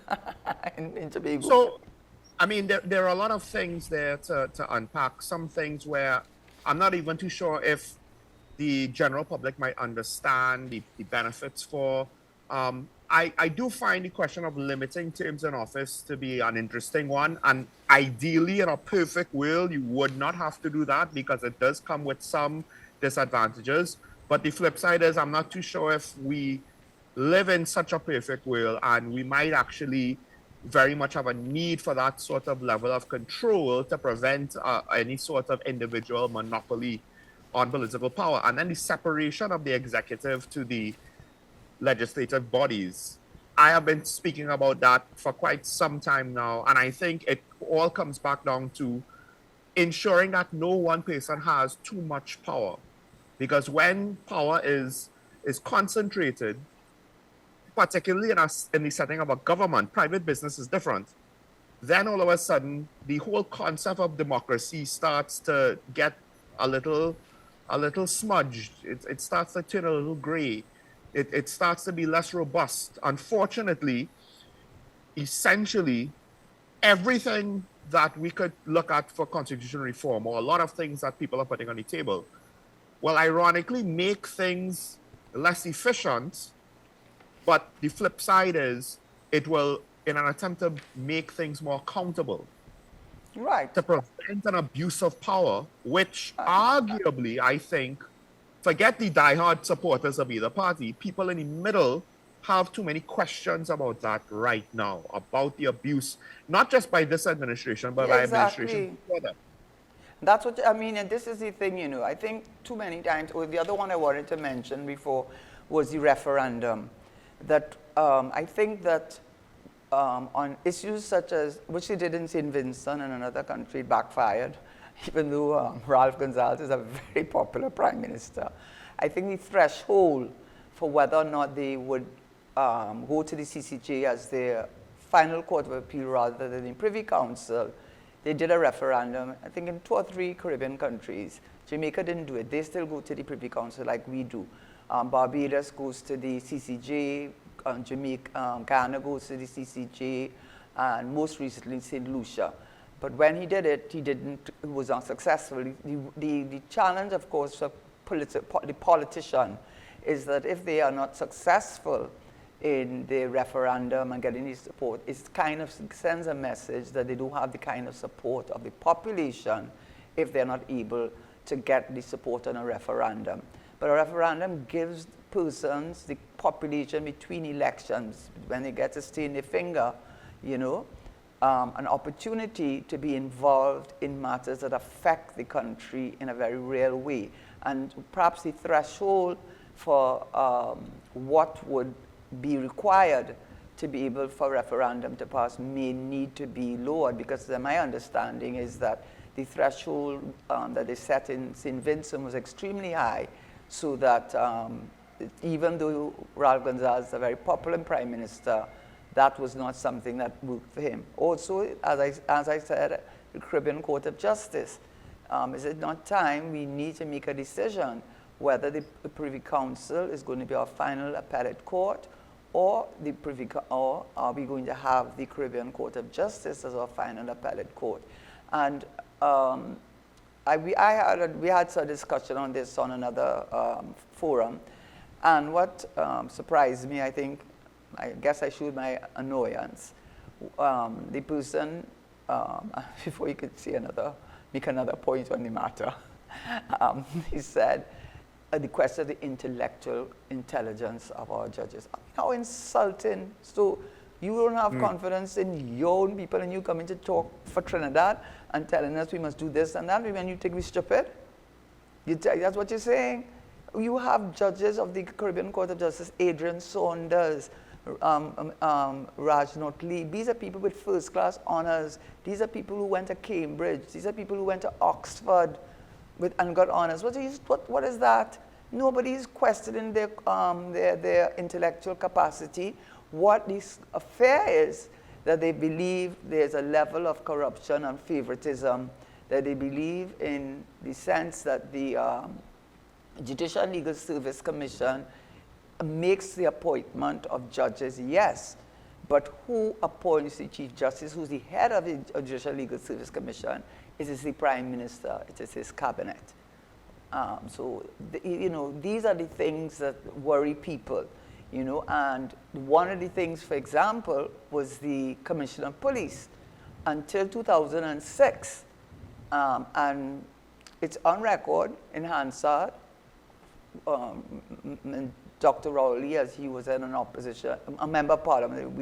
P: in Tobago.
A: So, I mean, there are a lot of things there to unpack. Some things where I'm not even too sure if the general public might understand the benefits for. I do find the question of limiting terms in office to be an interesting one. And ideally, in a perfect world, you would not have to do that, because it does come with some disadvantages. But the flip side is, I'm not too sure if we live in such a perfect world, and we might actually very much have a need for that sort of level of control to prevent any sort of individual monopoly on political power. And then the separation of the executive to the legislative bodies. I have been speaking about that for quite some time now, and I think it all comes back down to ensuring that no one person has too much power. Because when power is concentrated, particularly in the setting of a government, private business is different. Then all of a sudden, the whole concept of democracy starts to get a little smudged. It starts to turn a little gray. It starts to be less robust. Unfortunately, essentially, everything that we could look at for constitutional reform, or a lot of things that people are putting on the table, will ironically make things less efficient. But the flip side is, it will, in an attempt to make things more accountable,
P: right,
A: to prevent an abuse of power, which arguably, I think, forget the diehard supporters of either party, people in the middle have too many questions about that right now, about the abuse, not just by this administration, but by administration before that.
P: That's what I mean, and this is the thing, you know, I think too many times, or the other one I wanted to mention before was the referendum. That I think that on issues such as, which they did in St. Vincent and another country, it backfired, even though Ralph Gonsalves is a very popular prime minister. I think the threshold for whether or not they would go to the CCJ as their final court of appeal rather than the Privy Council, they did a referendum, I think in 2 or 3 Caribbean countries. Jamaica didn't do it. They still go to the Privy Council like we do. Barbados goes to the CCJ, Ghana goes to the CCJ, and most recently St. Lucia. But when he did it, it was unsuccessful. The challenge, of course, for the politician is that if they are not successful in the referendum and getting the support, it kind of sends a message that they don't have the kind of support of the population if they're not able to get the support on a referendum. But a referendum gives persons, the population between elections, when they get to stay in their finger, you know, an opportunity to be involved in matters that affect the country in a very real way. And perhaps the threshold for what would be required to be able for referendum to pass may need to be lowered, because my understanding is that the threshold that they set in St. Vincent was extremely high, so that even though Raul Gonzalez is a very popular prime minister, that was not something that worked for him. Also, as I said, the Caribbean Court of Justice. Is it not time we need to make a decision whether the Privy Council is going to be our final appellate court, or or are we going to have the Caribbean Court of Justice as our final appellate court? And we had some discussion on this on another forum, and what surprised me, I guess I showed my annoyance. The person, before you could make another point on the matter, he said, the question of the intellectual intelligence of our judges. How insulting. So you don't have confidence in your own people, and you come in to talk for Trinidad and telling us we must do this and that, when you think we're stupid? That's what you're saying? You have judges of the Caribbean Court of Justice, Adrian Saunders, Raj Notli. These are people with first-class honors. These are people who went to Cambridge. These are people who went to Oxford and got honors. What is that? Nobody is questioning their intellectual capacity. What this affair is, that they believe there's a level of corruption and favoritism, that they believe in the sense that the Judicial and Legal Service Commission makes the appointment of judges, yes, but who appoints the Chief Justice, who's the head of the Judicial Legal Service Commission? It is the Prime Minister, it is his cabinet. These are the things that worry people, and one of the things, for example, was the Commissioner of Police. Until 2006, and it's on record in Hansard, Dr. Rowley, as he was in an opposition, a member of parliament,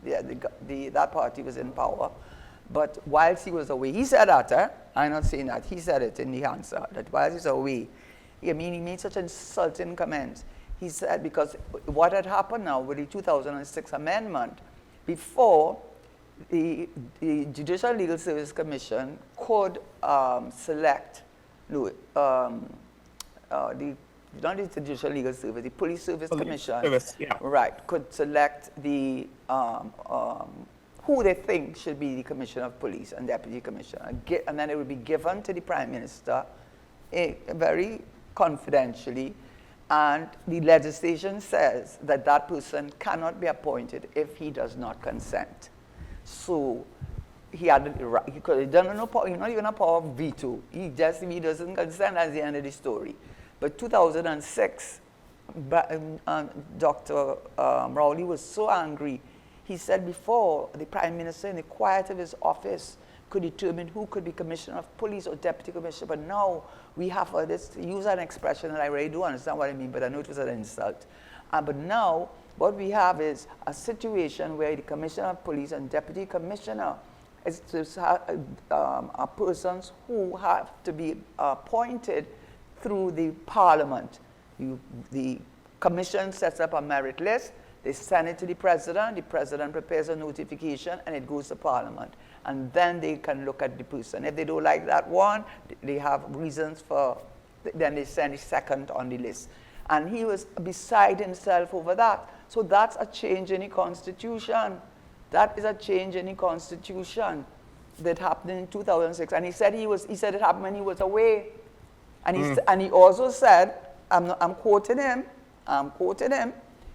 P: that party was in power. But whilst he was away, he said that, I'm not saying that, he said it in the answer, that whilst he was away, he made such insulting comments. He said, because what had happened now with the 2006 amendment, before the Judicial Legal Service Commission could select, not the Judicial Legal Service, the Police Service Commission, right, could select the who they think should be the Commissioner of Police and Deputy Commissioner, and then it would be given to the Prime Minister very confidentially, and the legislation says that that person cannot be appointed if he does not consent. So he could have done no power, not even a power of veto. He doesn't consent, that's the end of the story. But 2006, Dr. Rowley was so angry. He said before the Prime Minister, in the quiet of his office, could determine who could be Commissioner of Police or Deputy Commissioner. But now we have this, use an expression that I really do understand what I mean, but I know it was an insult. But now what we have is a situation where the Commissioner of Police and Deputy Commissioner is are persons who have to be appointed through the Parliament. The Commission sets up a merit list, they send it to the President prepares a notification, and it goes to Parliament. And then they can look at the person. If they don't like that one, they have reasons for, then they send the second on the list. And he was beside himself over that. So that's a change in the Constitution. That is a change in the Constitution that happened in 2006. And he said it happened when he was away. And he also said, I'm quoting him,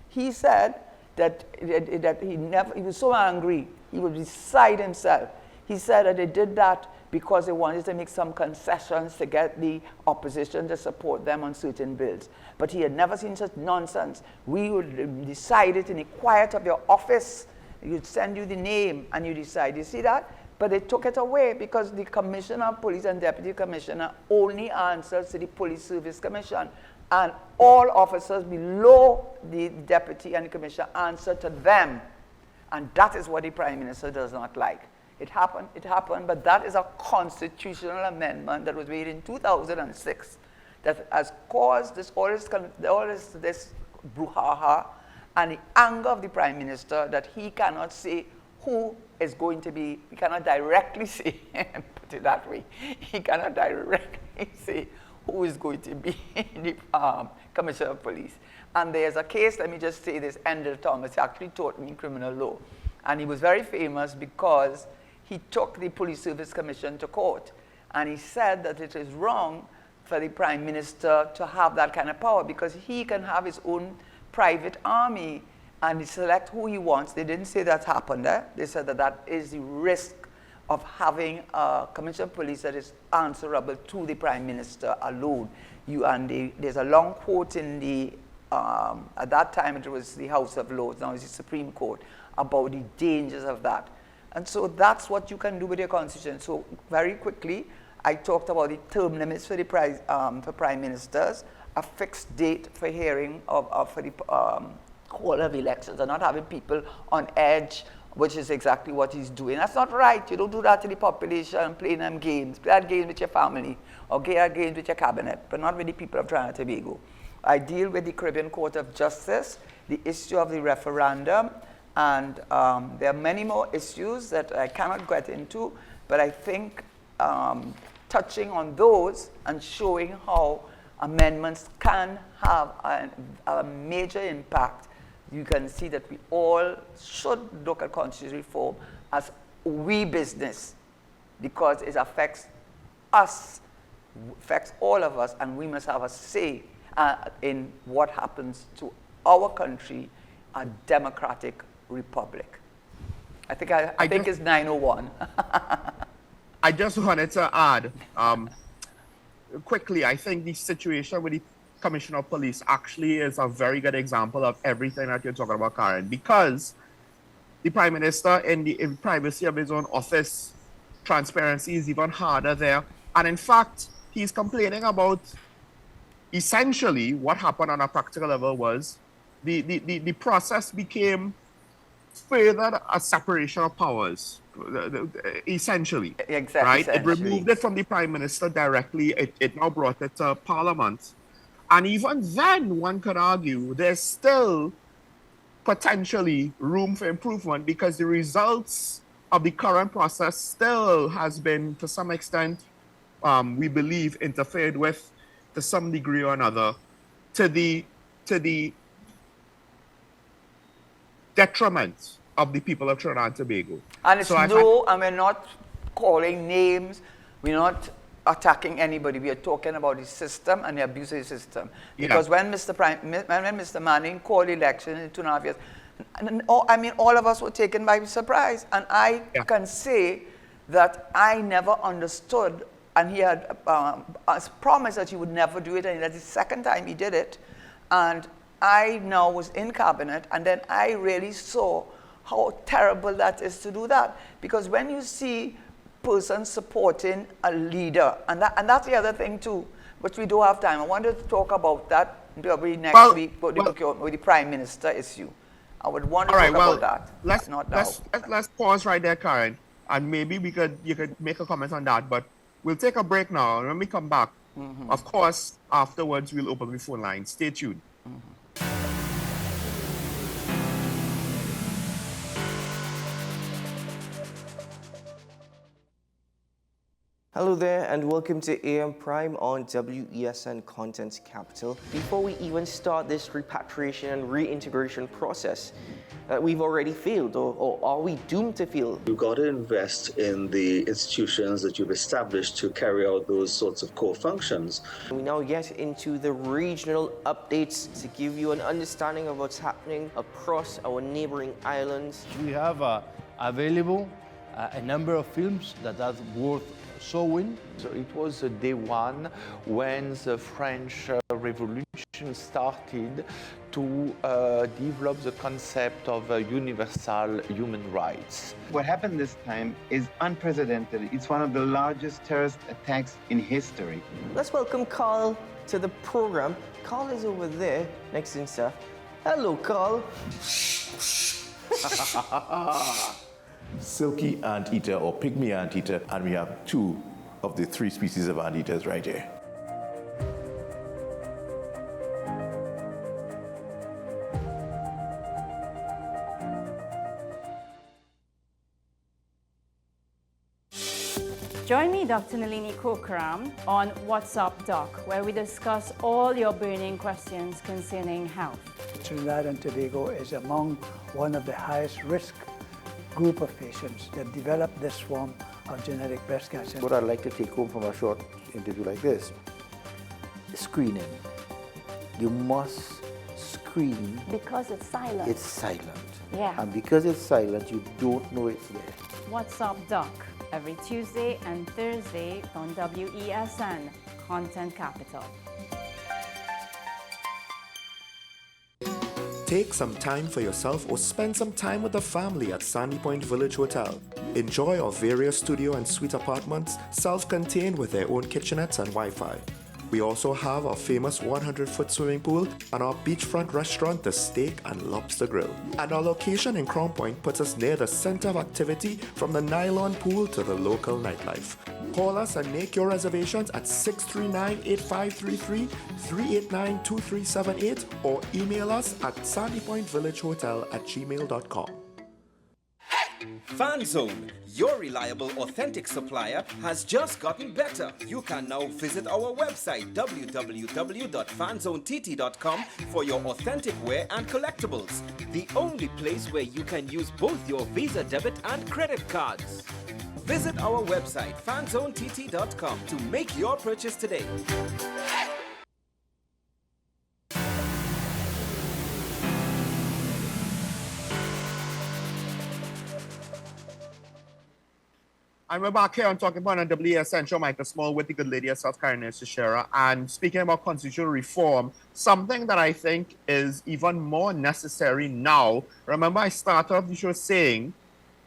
P: he said that he was so angry, he was beside himself. He said that they did that because they wanted to make some concessions to get the opposition to support them on certain bills. But he had never seen such nonsense. We would decide it in the quiet of your office. You'd send you the name and you decide. You see that? But they took it away because the Commissioner of Police and Deputy Commissioner only answers to the Police Service Commission. And all officers below the Deputy and the Commissioner answer to them. And that is what the Prime Minister does not like. It happened, but that is a constitutional amendment that was made in 2006 that has caused this brouhaha and the anger of the Prime Minister that he cannot say who is going to be, he cannot directly say, put it that way, he cannot directly say who is going to be the Commissioner of Police. And there's a case, let me just say this, Endel Thomas, he actually taught me criminal law. And he was very famous because he took the Police Service Commission to court. And he said that it is wrong for the Prime Minister to have that kind of power because he can have his own private army and he select who he wants. They didn't say that happened there. They said that that is the risk of having a Commissioner of Police that is answerable to the Prime Minister alone. There's a long quote in the, at that time it was the House of Lords, now it's the Supreme Court, about the dangers of that. And so that's what you can do with your constitution. So very quickly, I talked about the term limits for the Prime Ministers, a fixed date for hearing for the whole of elections, and not having people on edge, which is exactly what he's doing. That's not right. You don't do that to the population, playing them games. Play that game with your family, or play that game with your cabinet, but not with the people of Trinidad and Tobago. I deal with the Caribbean Court of Justice, the issue of the referendum, and there are many more issues that I cannot get into, but I think touching on those and showing how amendments can have a major impact, you can see that we all should look at constitutional reform as we business because it affects us, affects all of us, and we must have a say in what happens to our country, a democratic republic. I think it's 9:01.
A: I just wanted to add quickly, I think the situation with the Commissioner of Police actually is a very good example of everything that you're talking about, Karen, because the Prime Minister in the privacy of his own office, transparency is even harder there. And in fact, he's complaining about essentially what happened on a practical level was the process became further a separation of powers, essentially.
P: Exactly.
A: Right? It removed it from the Prime Minister directly. It now brought it to Parliament. And even then, one could argue there's still potentially room for improvement because the results of the current process still has been, to some extent, we believe, interfered with to some degree or another to the detriment of the people of Trinidad and Tobago.
P: And it's and we're not calling names, we're not attacking anybody, we are talking about the system and the abuse of the system. Because when Mr. Manning called election in 2.5 years, I mean, all of us were taken by surprise. And I can say that I never understood, and he had promised that he would never do it, and that's the second time he did it. And I now was in cabinet, and then I really saw how terrible that is to do that. Because when you see persons supporting a leader, and that's the other thing too, but we don't have time. I wanted to talk about that probably next week with the Prime Minister issue. I would want to talk about that.
A: Let's pause right there, Karen, and maybe you could make a comment on that, but we'll take a break now, and when we come back, of course, afterwards, we'll open the phone line. Stay tuned.
Q: Hello there and welcome to AM Prime on WESN Content Capital. Before we even start this repatriation and reintegration process, we've already failed, or are we doomed to fail?
R: You've got to invest in the institutions that you've established to carry out those sorts of core functions.
Q: We now get into the regional updates to give you an understanding of what's happening across our neighboring islands.
K: We have available a number of films that are worth showing.
S: So it was day one when the French Revolution started to develop the concept of universal human rights.
T: What happened this time is unprecedented. It's one of the largest terrorist attacks in history.
Q: Let's welcome Carl to the program. Carl is over there next in stuff. Hello, Carl.
U: Silky anteater or pygmy anteater, and we have 2 of the 3 species of anteaters right here.
B: Join me, Dr. Nalini Kokram, on What's Up Doc, where we discuss all your burning questions concerning health.
V: Trinidad and Tobago is among one of the highest risk group of patients that develop this form of genetic breast cancer.
W: What I'd like to take home from a short interview like this, screening. You must screen.
B: Because it's silent.
W: It's silent.
B: Yeah.
W: And because it's silent, you don't know it's there.
B: What's Up Doc, every Tuesday and Thursday on WESN, Content Capital.
C: Take some time for yourself or spend some time with the family at Sandy Point Village Hotel. Enjoy our various studio and suite apartments, self-contained with their own kitchenettes and Wi-Fi. We also have our famous 100-foot swimming pool and our beachfront restaurant, the Steak and Lobster Grill. And our location in Crown Point puts us near the center of activity from the nylon pool to the local nightlife. Call us and make your reservations at 639-8533, 389-2378 or email us at sandypointvillagehotel@gmail.com.
X: FanZone, your reliable, authentic supplier, has just gotten better. You can now visit our website www.fanzonett.com for your authentic wear and collectibles. The only place where you can use both your Visa debit and credit cards. Visit our website fanzonett.com to make your purchase today.
A: And we're back here on Talking Point on WESN show. Michael Small with the good lady herself, Karen Shishera. And speaking about constitutional reform, something that I think is even more necessary now. Remember, I started off the show saying,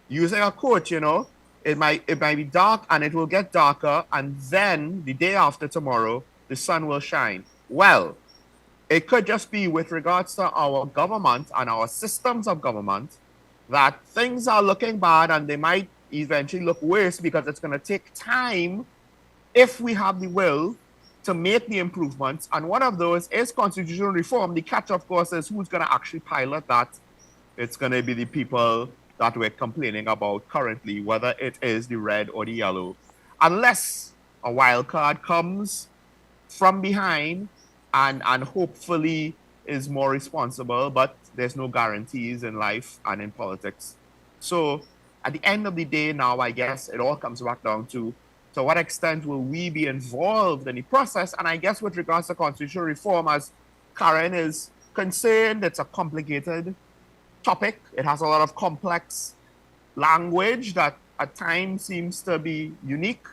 A: using a quote, you know, it might be dark and it will get darker, and then the day after tomorrow, the sun will shine. Well, it could just be with regards to our government and our systems of government that things are looking bad and they might eventually look worse because it's going to take time if we have the will to make the improvements. And one of those is constitutional reform. The catch, of course, is who's going to actually pilot that. It's going to be the people that we're complaining about currently, whether it is the red or the yellow. Unless a wild card comes from behind and hopefully is more responsible, but there's no guarantees in life and in politics. So at the end of the day now, I guess it all comes back down to what extent will we be involved in the process? And I guess with regards to constitutional reform, as Karen is concerned, it's a complicated topic. It has a lot of complex language that at times seems to be unique,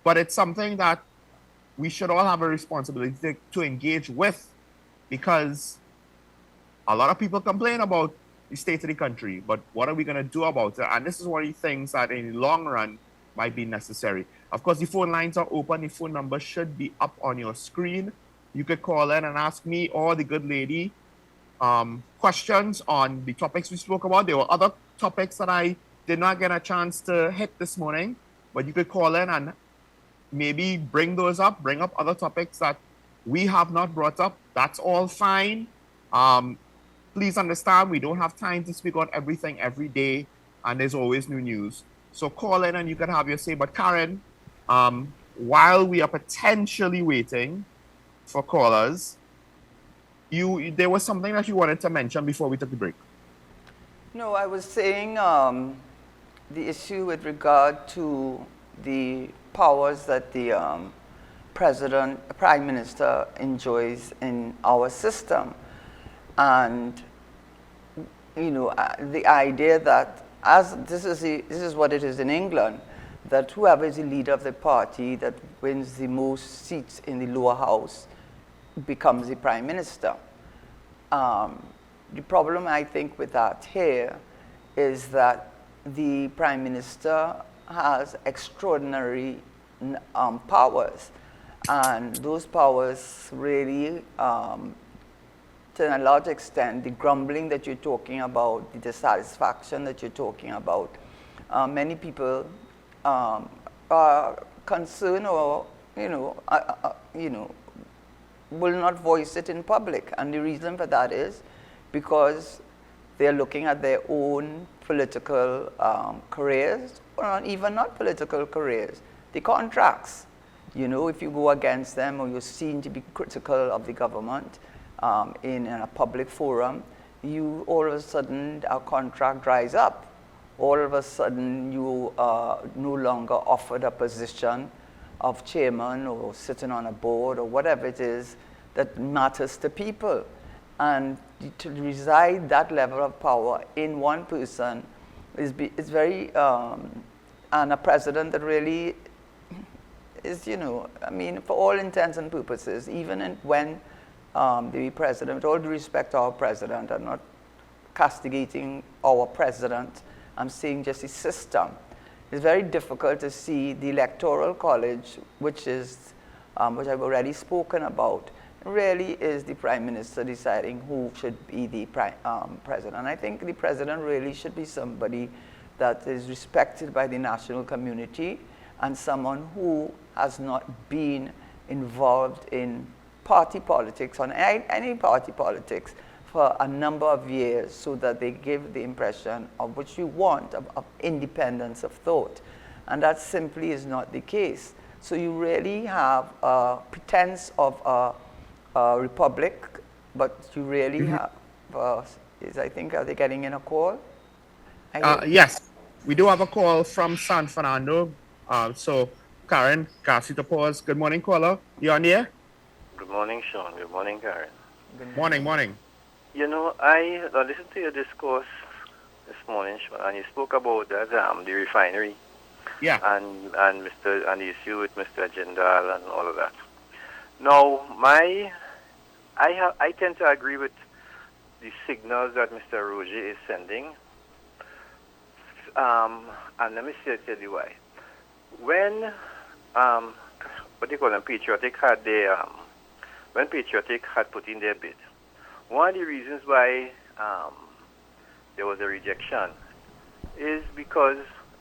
A: but it's something that we should all have a responsibility to engage with, because a lot of people complain about the state of the country, but what are we going to do about it? And this is one of the things that in the long run might be necessary. Of course, the phone lines are open. The phone number should be up on your screen. You could call in and ask me or the good lady questions on the topics we spoke about. There were other topics that I did not get a chance to hit this morning, but you could call in and maybe bring those up, bring up other topics that we have not brought up. That's all fine. Please understand, we don't have time to speak on everything every day, and there's always new news. So call in and you can have your say. But Karen, while we are potentially waiting for callers, there was something that you wanted to mention before we took the break.
P: No, I was saying the issue with regard to the powers that the Prime Minister enjoys in our system. And, you know, the idea that, as this is what it is in England, that whoever is the leader of the party that wins the most seats in the lower house becomes the Prime Minister. The problem, I think, with that here is that the Prime Minister has extraordinary powers, and those powers really, to a large extent, the grumbling that you're talking about, the dissatisfaction that you're talking about, many people are concerned or, will not voice it in public. And the reason for that is because they're looking at their own political careers, or even not political careers, the contracts. You know, if you go against them or you're seen to be critical of the government in a public forum, you all of a sudden, our contract dries up. All of a sudden, you are no longer offered a position of chairman or sitting on a board or whatever it is that matters to people. And to reside that level of power in one person is very, and a president that really is, you know, I mean, for all intents and purposes, even when the president, with all due respect to our president, I'm not castigating our president, I'm saying just the system. It's very difficult to see the electoral college, which is, which I've already spoken about, really is the prime minister deciding who should be the president. And I think the president really should be somebody that is respected by the national community and someone who has not been involved in party politics, on any party politics, for a number of years, so that they give the impression of what you want, of independence of thought. And that simply is not the case. So you really have a pretense of a republic, but you really have, I think, are they getting in a call?
A: Yes, we do have a call from San Fernando. So, Karen, Casita Pause. Good morning, caller. You on the air?
D: Good morning, Sean. Good morning, Karen.
A: Morning.
D: You know, I listened to your discourse this morning, Sean, and you spoke about that, the refinery.
A: Yeah.
D: And the issue with Mr. Jindal and all of that. Now, I tend to agree with the signals that Mr. Roger is sending. And let me tell you why. When what they call them, Patriotic had their when Patriotic had put in their bid, one of the reasons why there was a rejection is because,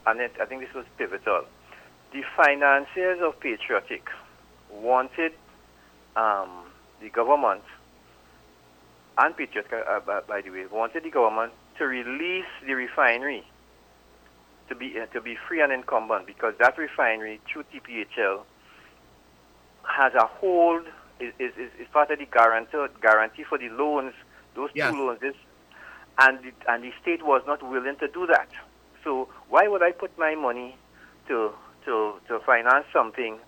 D: and I think this was pivotal, the financiers of Patriotic wanted the government, and Patriotic, by the way, wanted the government to release the refinery to be free and incumbent, because that refinery through TPHL has a hold, is part of the guarantee for the loans, those two loans, and the state was not willing to do that. So why would I put my money to finance something,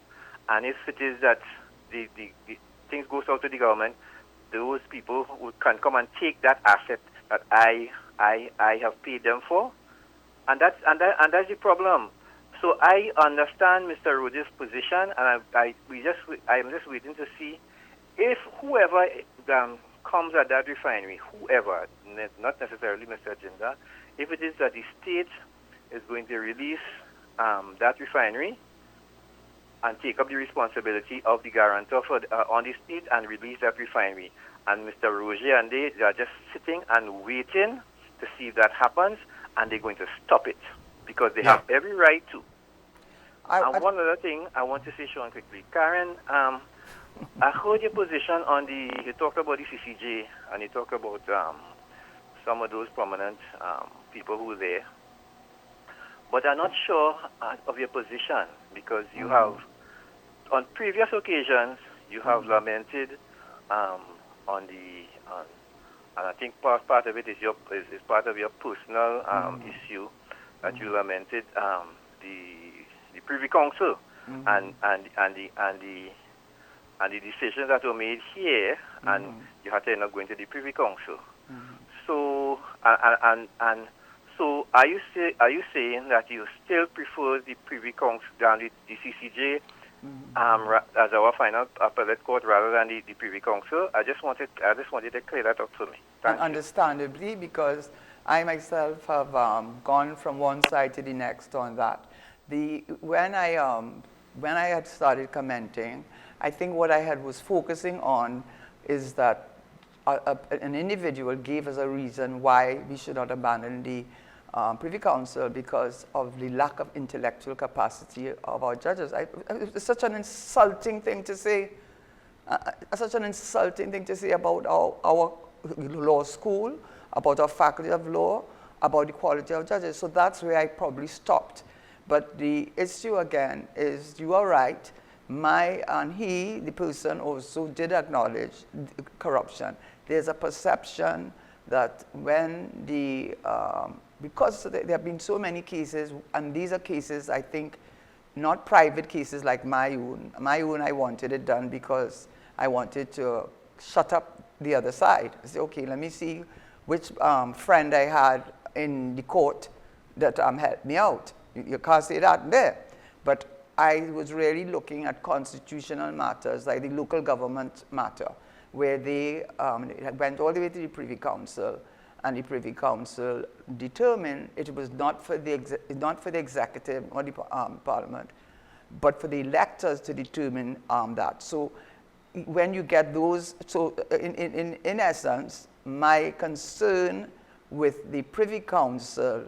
D: and if it is that the things goes out to the government, those people who can come and take that asset that I have paid them for, and that's the problem. So I understand Mr. Roger's position, and I'm just waiting to see if whoever comes at that refinery, whoever, not necessarily Mr. Jindal, if it is that the state is going to release that refinery and take up the responsibility of the guarantor on the state and release that refinery. And Mr. Roger and they are just sitting and waiting to see if that happens, and they're going to stop it because they have every right to. And one other thing I want to say, Sean, quickly. Karen, I heard your position on you talked about the CCJ, and you talked about some of those prominent people who were there. But I'm not sure of your position, because you have, on previous occasions, you have lamented and I think part of it is part of your personal issue that you lamented the Privy Council and the decisions that were made here, and you had to end up going to the Privy Council. So so are you saying that you still prefer the Privy Council than the CCJ as our final appellate court rather than the Privy Council? I just wanted to clear that up for me.
P: Understandably, because I myself have gone from one side to the next on that. When I had started commenting, I think what I was focusing on is that an individual gave us a reason why we should not abandon the Privy Council because of the lack of intellectual capacity of our judges. It's such an insulting thing to say. Such an insulting thing to say about our law school, about our faculty of law, about the quality of judges. So that's where I probably stopped. But the issue again is, you are right, the person also did acknowledge corruption. There's a perception that when because there have been so many cases, and these are cases, I think, not private cases like my own. My own, I wanted it done because I wanted to shut up the other side. I said, okay, let me see which friend I had in the court that helped me out. You can't say that there. But I was really looking at constitutional matters, like the local government matter, where they went all the way to the Privy Council, and the Privy Council determined it was not for the executive or the parliament, but for the electors to determine that. So when you get those, so in essence, my concern with the Privy Council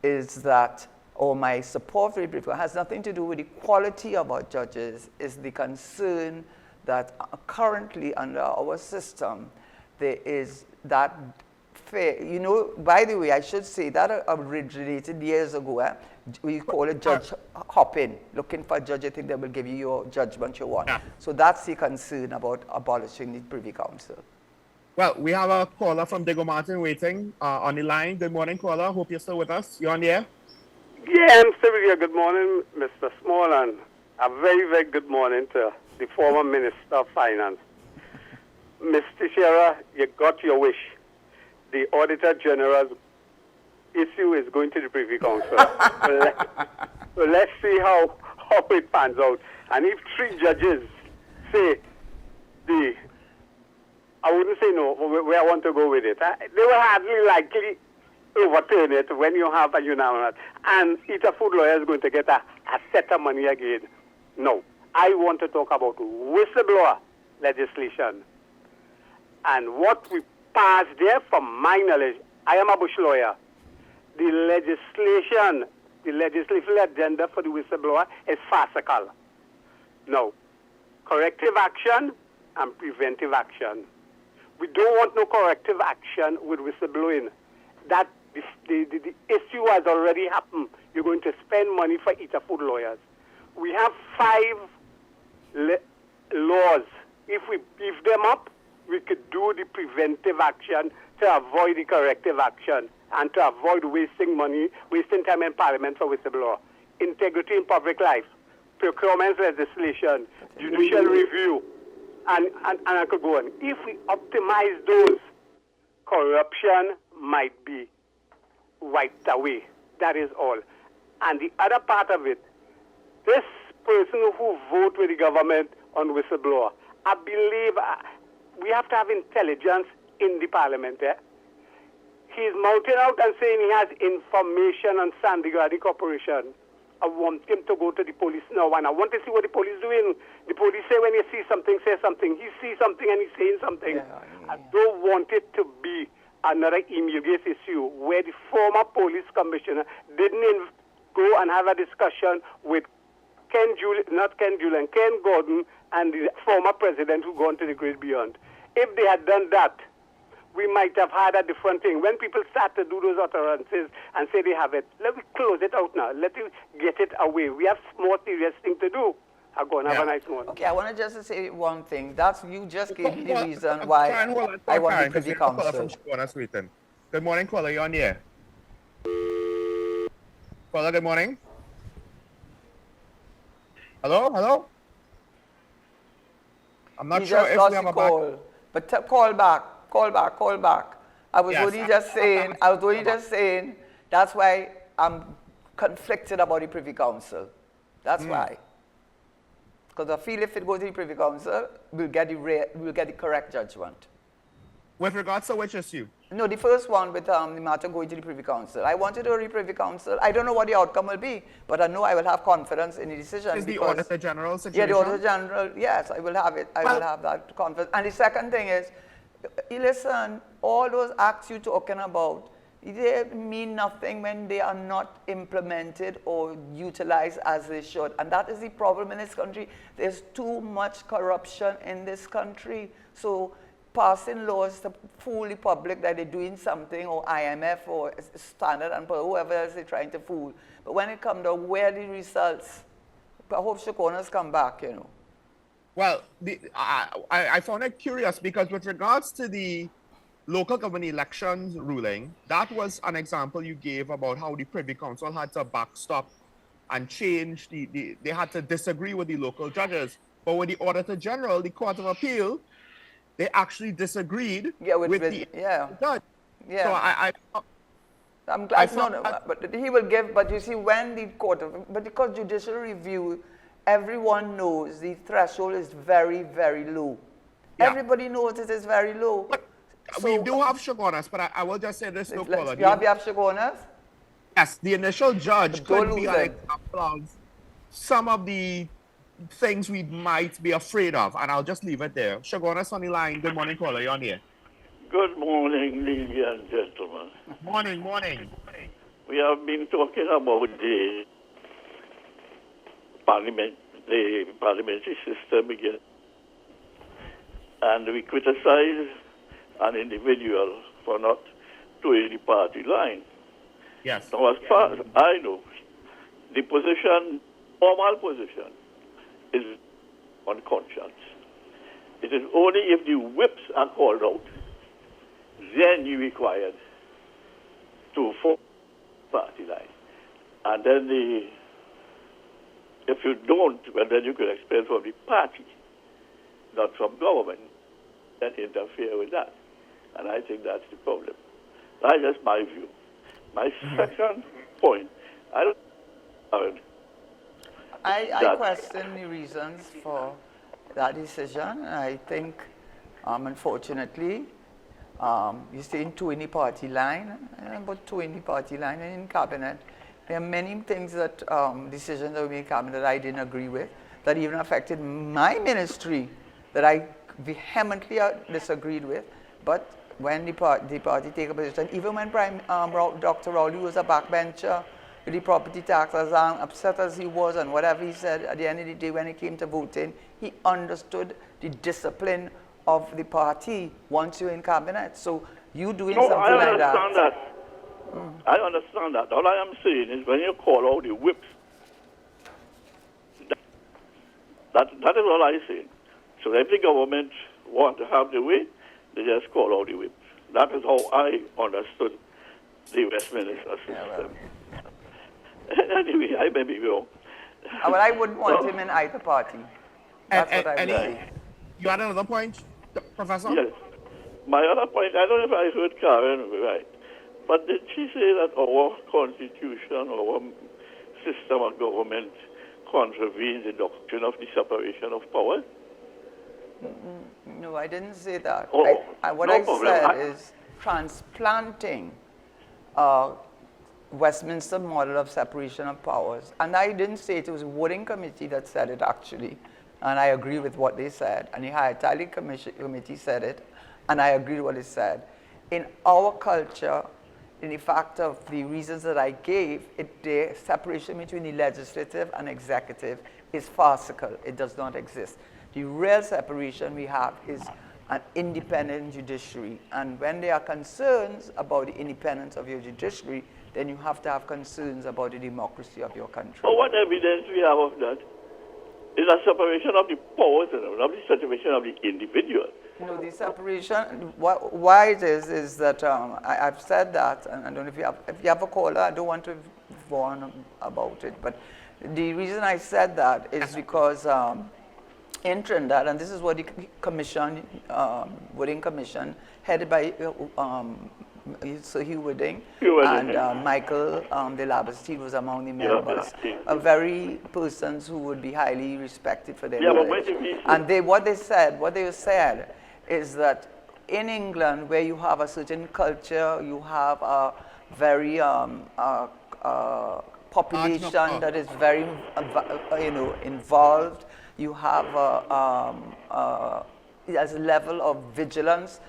P: is that, or my support for the Privy Council has nothing to do with the quality of our judges, is the concern that currently under our system, there is that fair, by the way, I should say that originated years ago. We call it judge hopping, looking for a judge you think that will give you your judgment you want. Yeah. So that's the concern about abolishing the Privy Council.
A: Well, we have a caller from Diego Martin waiting on the line. Good morning, caller. Hope you're still with us. You're on the air?
E: Yeah, I'm still here. Good morning, Mr. Small, and a very, very good morning to the former Minister of Finance. Mr. Teixeira, you got your wish. The Auditor General's issue is going to the Privy Council. so let's see how it pans out. And if 3 judges say I wouldn't say no, where I want to go with it. They will hardly likely overturn it when you have a unanimous. And Eater Food Lawyer is going to get a set of money again. No. I want to talk about whistleblower legislation. And what we passed there, from my knowledge, I am a bush lawyer. The legislative agenda for the whistleblower is farcical. No. Corrective action and preventive action. We don't want no corrective action with whistleblowing. That the issue has already happened. You're going to spend money for Eater Food Lawyers. We have 5 laws. If we beef them up, we could do the preventive action to avoid the corrective action and to avoid wasting money, wasting time in Parliament for whistleblower. Integrity in public life, procurement legislation, judicial review, and I could go on. If we optimize those, corruption might be wiped away. That is all. And the other part of it, this person who vote with the government on whistleblower, I believe we have to have intelligence in the Parliament. He's mounting out and saying he has information on Sandy Gardner Corporation. I want him to go to the police now, and I want to see what the police doing. The police say when you see something, say something. He sees something and he's saying something. I don't want it to be another immediate issue where the former police commissioner didn't go and have a discussion with Ken Gordon and the former president who gone to the great beyond. If they had done that, we might have had a different thing. When people start to do those utterances and say they have it, let me close it out now. Let you get it away. We have more serious thing to do. I'll go and have a nice one.
P: Okay, I want to just say one thing. You just gave me the reason why I want the Privy Council.
A: Good morning, caller. You're on the air. Caller, good morning. Hello? I'm not sure if we have a call.
P: But call back. I was only just saying, that's why I'm conflicted about the Privy Council. That's why. Because I feel if it goes to the Privy Council, we'll get the correct judgment.
A: With regards to which issue?
P: No, the first one with the matter going to the Privy Council. I wanted to go to the Privy Council. I don't know what the outcome will be, but I know I will have confidence in the decision.
A: Is the Auditor General situation?
P: Yeah, the Auditor General, yes, I will have it. I will have that confidence. And the second thing is, listen, all those acts you're talking about, they mean nothing when they are not implemented or utilized as they should. And that is the problem in this country. There's too much corruption in this country. So passing laws to fool the public that they're doing something, or IMF or Standard and Poor's, whoever else they're trying to fool. But when it comes to where the results, I hope Shokonas come back, you know.
A: Well, I found it curious because with regards to the local government elections ruling, that was an example you gave about how the Privy Council had to backstop and change they had to disagree with the local judges. But with the Auditor General, the Court of Appeal, they actually disagreed with the judge.
P: Yeah.
A: So
P: I'm glad, but he will give, but you see, when the court of, but because judicial review, everyone knows the threshold is very, very low. Yeah. Everybody knows it is very low.
A: But so, we do have Shokonas, but I will just say this, no caller.
P: You have Shokonas?
A: Yes, the initial judge could be an example of some of the things we might be afraid of, and I'll just leave it there. Shokonas on the line. Good morning, caller. You're on here.
F: Good morning, ladies and gentlemen.
A: Morning.
F: We have been talking about the parliamentary system again, and we criticize an individual for not doing the party line.
A: Yes.
F: Now, as far as I know, the position, formal position, is on conscience. It is only if the whips are called out, then you're required to form party line. And then if you don't, well, then you can expel from the party, not from government, that interfere with that. And I think that's the problem. That's just my view. My second point, I
P: question the reasons for that decision. I think, unfortunately, you're saying two in the party line, about two in the party line and in cabinet. There are many things that, decisions that we made in cabinet that I didn't agree with, that even affected my ministry, that I vehemently disagreed with. But when the party take a position, even when Dr. Rowley was a backbencher with the property tax, as upset as he was and whatever he said, at the end of the day when it came to voting, he understood the discipline of the party once you're in cabinet. So you doing something like that.
F: I understand that. All I am saying is when you call out the whips, that is all I say. So if the government want to have the way, they just call out the whips. That is how I understood the Westminster system. Anyway, I may be wrong.
P: But I wouldn't want him in either party. That's what I would say.
A: You had another point, Professor?
F: Yes. My other point, I don't know if I heard Karen right, but did she say that our constitution, our system of government contravenes the doctrine of the separation of powers?
P: No, I didn't say that.
F: Oh,
P: what
F: no
P: I
F: problem.
P: said is transplanting Westminster model of separation of powers. And I didn't say it was a voting committee that said it, actually. And I agree with what they said. And the High Committee said it, and I agree with what it said. In our culture, in the fact of the reasons that I gave, the separation between the legislative and executive is farcical. It does not exist. The real separation we have is an independent judiciary. And when there are concerns about the independence of your judiciary, then you have to have concerns about the democracy of your country.
F: Oh, what evidence we have of that? Is a separation of the powers and not the separation of the individual.
P: You know, the separation, why it is that I've said that, and I don't know if you have a caller, I don't want to go on about it, but the reason I said that is because in Trinidad, and this is what the commission, Wooding Commission, headed by Sir Hugh Wooding, and Michael de Labastide was among the members, very persons who would be highly respected for their knowledge. And what they said is that in England, where you have a certain culture, you have a very population that is very involved. You have as a level of vigilance,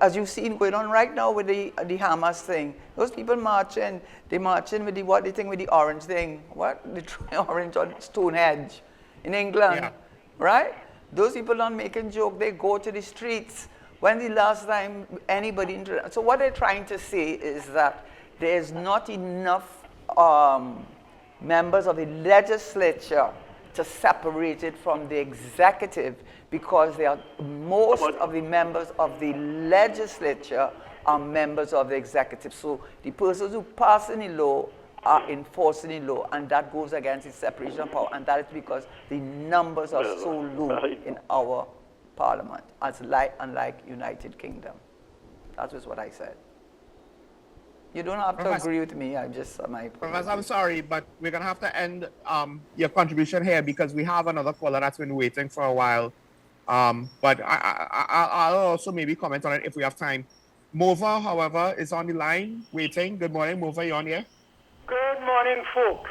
P: as you've seen going on right now with the Hamas thing. Those people marching, they marching with with the orange thing. What? The orange on Stonehenge in England, right? Those people not making joke. They go to the streets When the last time anybody... So what they're trying to say is that there's not enough members of the legislature to separate it from the executive, because most of the members of the legislature are members of the executive. So the persons who pass any law are enforcing the law, and that goes against the separation of power, and that is because the numbers are so low in our parliament, unlike United Kingdom. That was what I said. You don't have to agree with me. I'm just
A: Professor, I'm sorry, but we're gonna have to end your contribution here because we have another caller that's been waiting for a while. But I'll also maybe comment on it if we have time. Mova, however, is on the line waiting. Good morning, Mova. You on here?
G: Good morning, folks.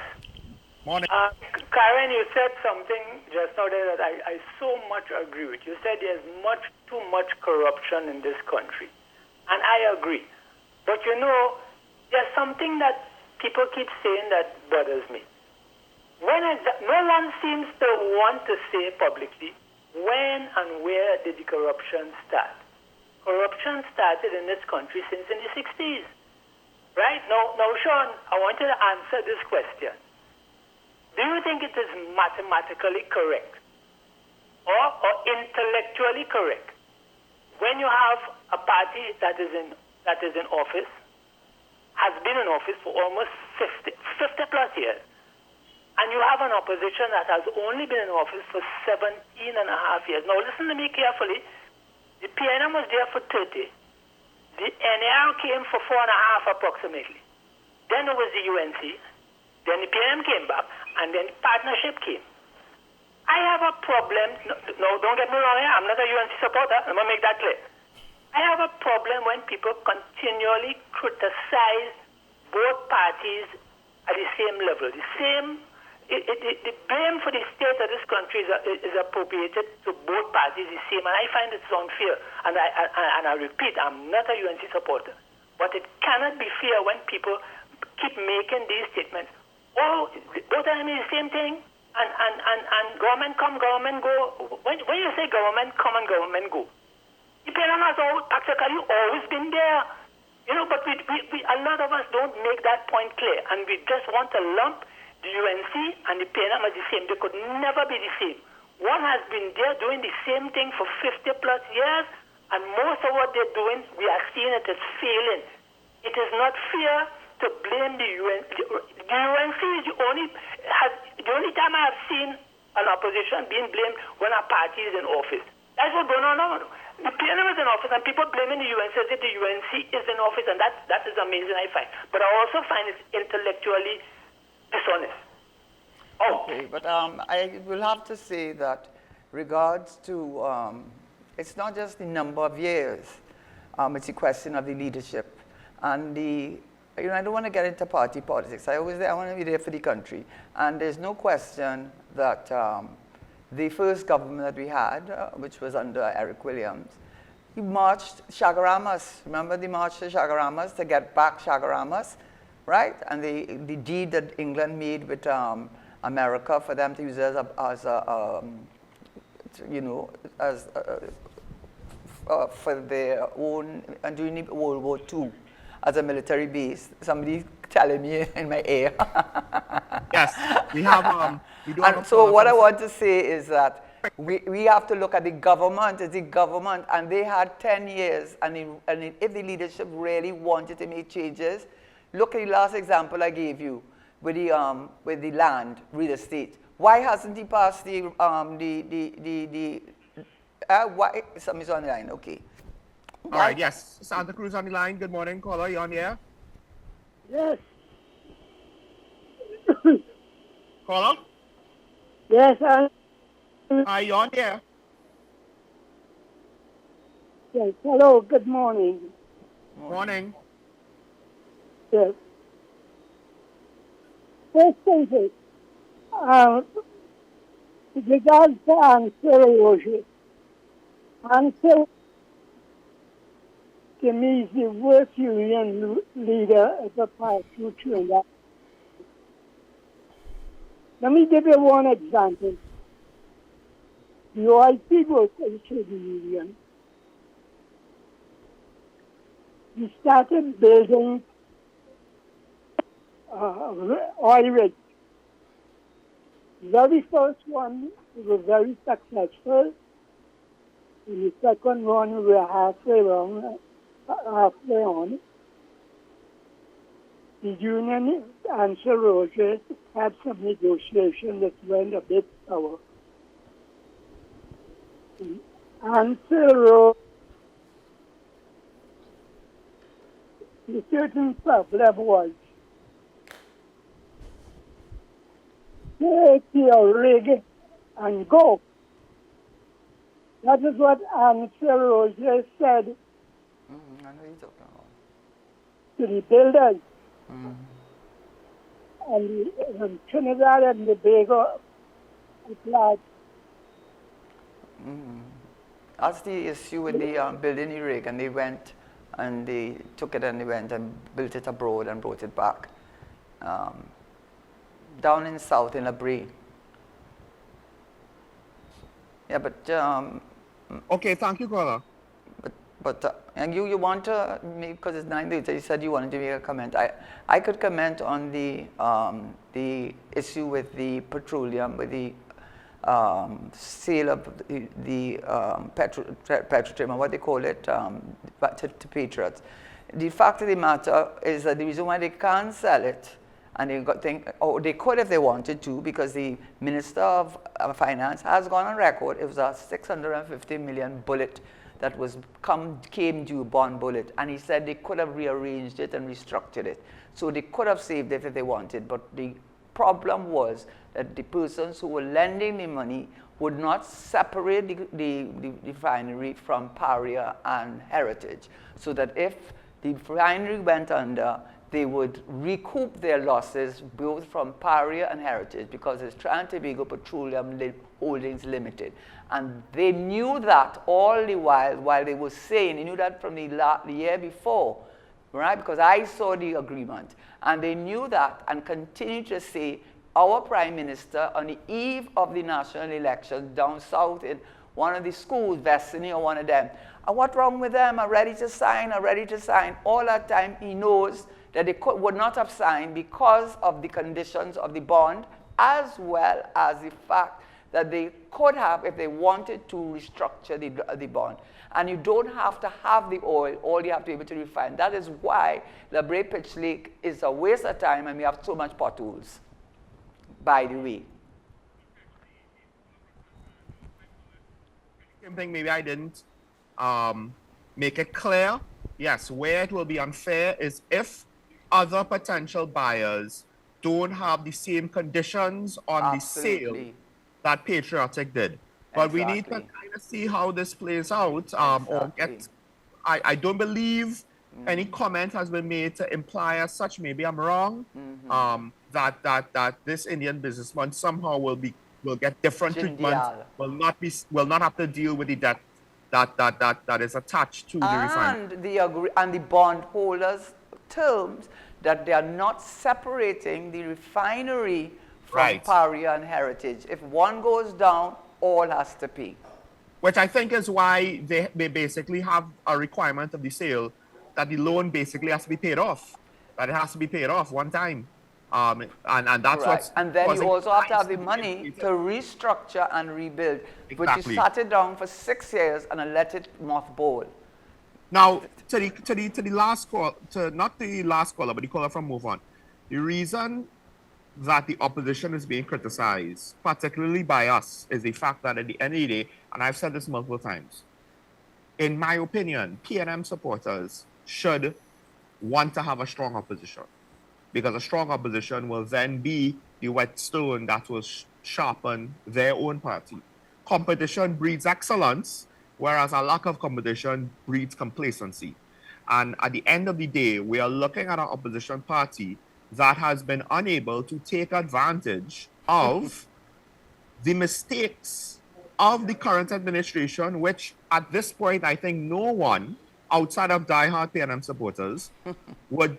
A: Morning.
G: Karen, you said something just now there that I so much agree with. You said there's too much corruption in this country, and I agree. But you know, there's something that people keep saying that bothers me. No one seems to want to say publicly when and where did the corruption start. Corruption started in this country since in the 60s. Right? Now, Sean, I want you to answer this question. Do you think it is mathematically correct or intellectually correct when you have a party that is in office, has been in office for almost 50 plus years, and you have an opposition that has only been in office for 17 and a half years? Now, listen to me carefully. The PNM was there for 30. The NAR came for 4.5 approximately. Then there was the UNC. Then the PNM came back, and then the partnership came. I have a problem. No, don't get me wrong here. I'm not a UNC supporter. I'm going to make that clear. I have a problem when people continually criticize both parties at the same level. The blame for the state of this country is appropriated to both parties the same, and I find it's unfair. And I repeat, I'm not a UNC supporter, but it cannot be fair when people keep making these statements. Oh, both of them is the same thing, and government come, government go. When you say government come and government go, the PNM has practically always been there. You know, but a lot of us don't make that point clear, and we just want to lump the UNC and the PNM as the same. They could never be the same. One has been there doing the same thing for 50 plus years, and most of what they're doing, we are seeing it as failing. It is not fair to blame the UNC. The UNC is the only time I have seen an opposition being blamed when a party is in office. That's what's going on now. The PNM is in office, and people blaming the UNC as if the UNC is in office, and that is amazing, I find. But I also find it intellectually dishonest.
P: Okay, but I will have to say that regards to, it's not just the number of years, it's a question of the leadership. And I don't want to get into party politics. I want to be there for the country. And there's no question that the first government that we had, which was under Eric Williams, he marched Chagaramas. Remember the march to Chagaramas to get back Chagaramas? Right? And the deed that England made with America for them to use as for their own, and during World War II, as a military base. Somebody telling me in my ear.
A: Yes, we have.
P: So what I want to say is that we have to look at the government as the government, and they had 10 years, and if the leadership really wanted to make changes, look at the last example I gave you with the land, real estate. Why hasn't he passed why? Somebody's on the line, okay.
A: All right, yes. Santa Cruz on the line. Good morning, caller. You on the air?
H: Yes.
A: Caller?
H: Yes,
A: Hi, you on the air?
H: Yes, hello, good morning.
A: Morning.
H: Yes. First thing is, with regards to Ancillary, Ancillary to me is the worst union leader ever passed through Trinidad. Let me give you one example. The OIP workers to the union we started building oil rigs. The very first one we were very successful. In the second one we were halfway on. The union and Sir Roger had some negotiation that went a bit sour. And Sir Roger, the certain problem was take your rig and go. That is what Sir Roger said
P: I know you're talking about.
H: to the builders. And Trinidad and Tobago applied.
P: That's the issue with the building the rig, and they went and they took it and they went and built it abroad and brought it back. Down in south in Labrie. Yeah, but
A: okay, thank you, caller.
P: But and you want to make, because it's 9:30, you said you wanted to make a comment. I could comment on the issue with the petroleum, with the sale of the petrotrim, what they call it, to patriots. The fact of the matter is that the reason why they can't sell it, and they could if they wanted to, because the Minister of Finance has gone on record, it was a 650 million bullet that was came due, bond bullet, and he said they could have rearranged it and restructured it. So they could have saved it if they wanted, but the problem was that the persons who were lending the money would not separate the refinery from Paria and Heritage, so that if the refinery went under, they would recoup their losses both from Paria and Heritage, because it's Trinidad and Tobago Petroleum Holdings Limited. And they knew that all the while they were saying, they knew that from the year before, right? Because I saw the agreement. And they knew that and continued to say, our Prime Minister, on the eve of the national election down south in one of the schools, Destiny or one of them, and what wrong with them? Are ready to sign, are ready to sign. All that time he knows that they would not have signed because of the conditions of the bond, as well as the fact that they could have, if they wanted to, restructure the bond. And you don't have to have the oil, all you have to be able to refine. That is why Labrie Pitch Lake is a waste of time and we have so much potholes, by the way.
A: Same thing, maybe I didn't make it clear. Yes, where it will be unfair is if other potential buyers don't have the same conditions on the sale that Patriotic did. But we need to kind of see how this plays out. Or get. I don't believe any comment has been made to imply as such. Maybe I'm wrong. That this Indian businessman somehow will get different treatment. Will not have to deal with the debt that is attached to the refinery.
P: And the bondholders' terms that they are not separating the refinery from Paria and Heritage. If one goes down, all has to pay.
A: Which I think is why they basically have a requirement of the sale that the loan basically has to be paid off. That it has to be paid off one time. And that's what's
P: and then you also have to have the money to restructure and rebuild, which you sat it down for 6 years and let it mothball.
A: Now, to the last call, not the last caller, but the caller from Move On. The reason that the opposition is being criticized, particularly by us, is the fact that at the end of the day, and I've said this multiple times, in my opinion, PNM supporters should want to have a strong opposition, because a strong opposition will then be the whetstone that will sharpen their own party. Competition breeds excellence, whereas a lack of competition breeds complacency. And at the end of the day, we are looking at an opposition party that has been unable to take advantage of the mistakes of the current administration, which at this point, I think no one outside of diehard PNM supporters would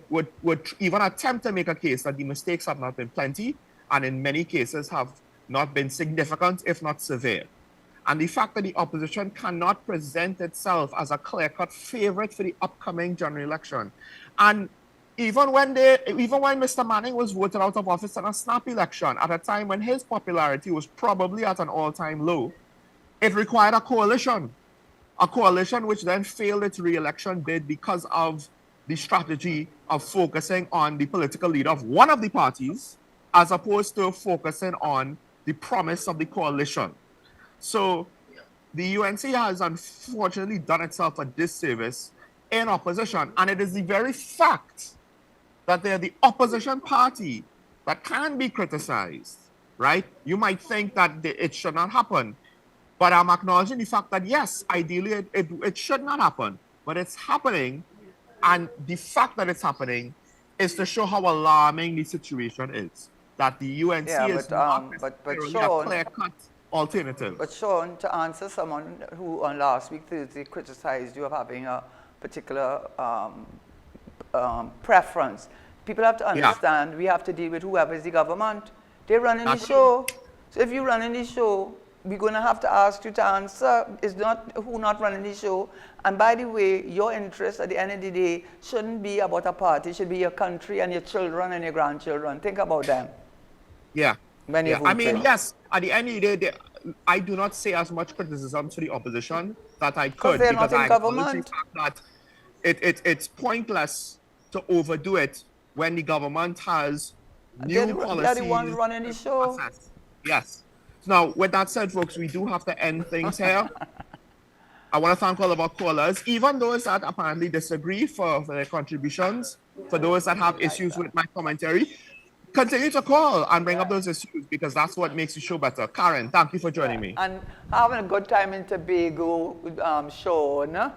A: even attempt to make a case that the mistakes have not been plenty, and in many cases have not been significant, if not severe. And the fact that the opposition cannot present itself as a clear-cut favorite for the upcoming general election. And even when Mr. Manning was voted out of office in a snap election, at a time when his popularity was probably at an all-time low, it required a coalition which then failed its re-election bid because of the strategy of focusing on the political leader of one of the parties, as opposed to focusing on the promise of the coalition. So the UNC has unfortunately done itself a disservice in opposition, and it is the very fact that they're the opposition party that can be criticized, right? You might think that it should not happen, but I'm acknowledging the fact that yes, ideally it should not happen, but it's happening, and the fact that it's happening is to show how alarming the situation is. That the UNC is not necessarily a clear-cut alternative.
P: But Sean, to answer someone who on last week Thursday criticized you of having a particular preference, people have to understand we have to deal with whoever is the government. They're running the show. So if you're running the show, we're going to have to ask you to answer. It's not who not running the show. And by the way, your interest at the end of the day shouldn't be about a party. It should be your country and your children and your grandchildren. Think about them.
A: Yeah.
P: When you
A: I mean, yes, at the end of the day, I do not say as much criticism to the opposition that I could, because I acknowledge the fact that it's pointless to overdo it when the government has new policies.
P: They're the ones running the show.
A: Yes. Now, with that said, folks, we do have to end things here. I want to thank all of our callers, even those that apparently disagree for their contributions, for those that have issues with my commentary. Continue to call and bring up those issues, because that's what makes the show better. Karen, thank you for joining me.
P: And having a good time in Tobago, Sean.
A: Well,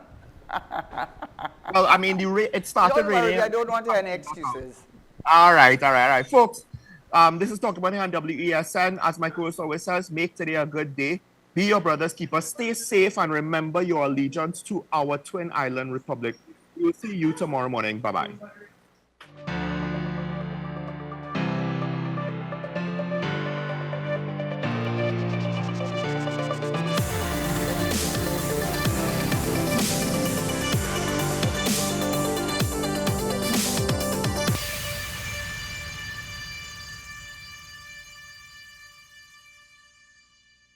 A: I mean, it started raining.
P: I don't want any excuses.
A: All right. Folks, this is Talk About It on WESN. As my co-host always says, make today a good day. Be your brother's keeper. Stay safe and remember your allegiance to our twin island republic. We will see you tomorrow morning. Bye-bye.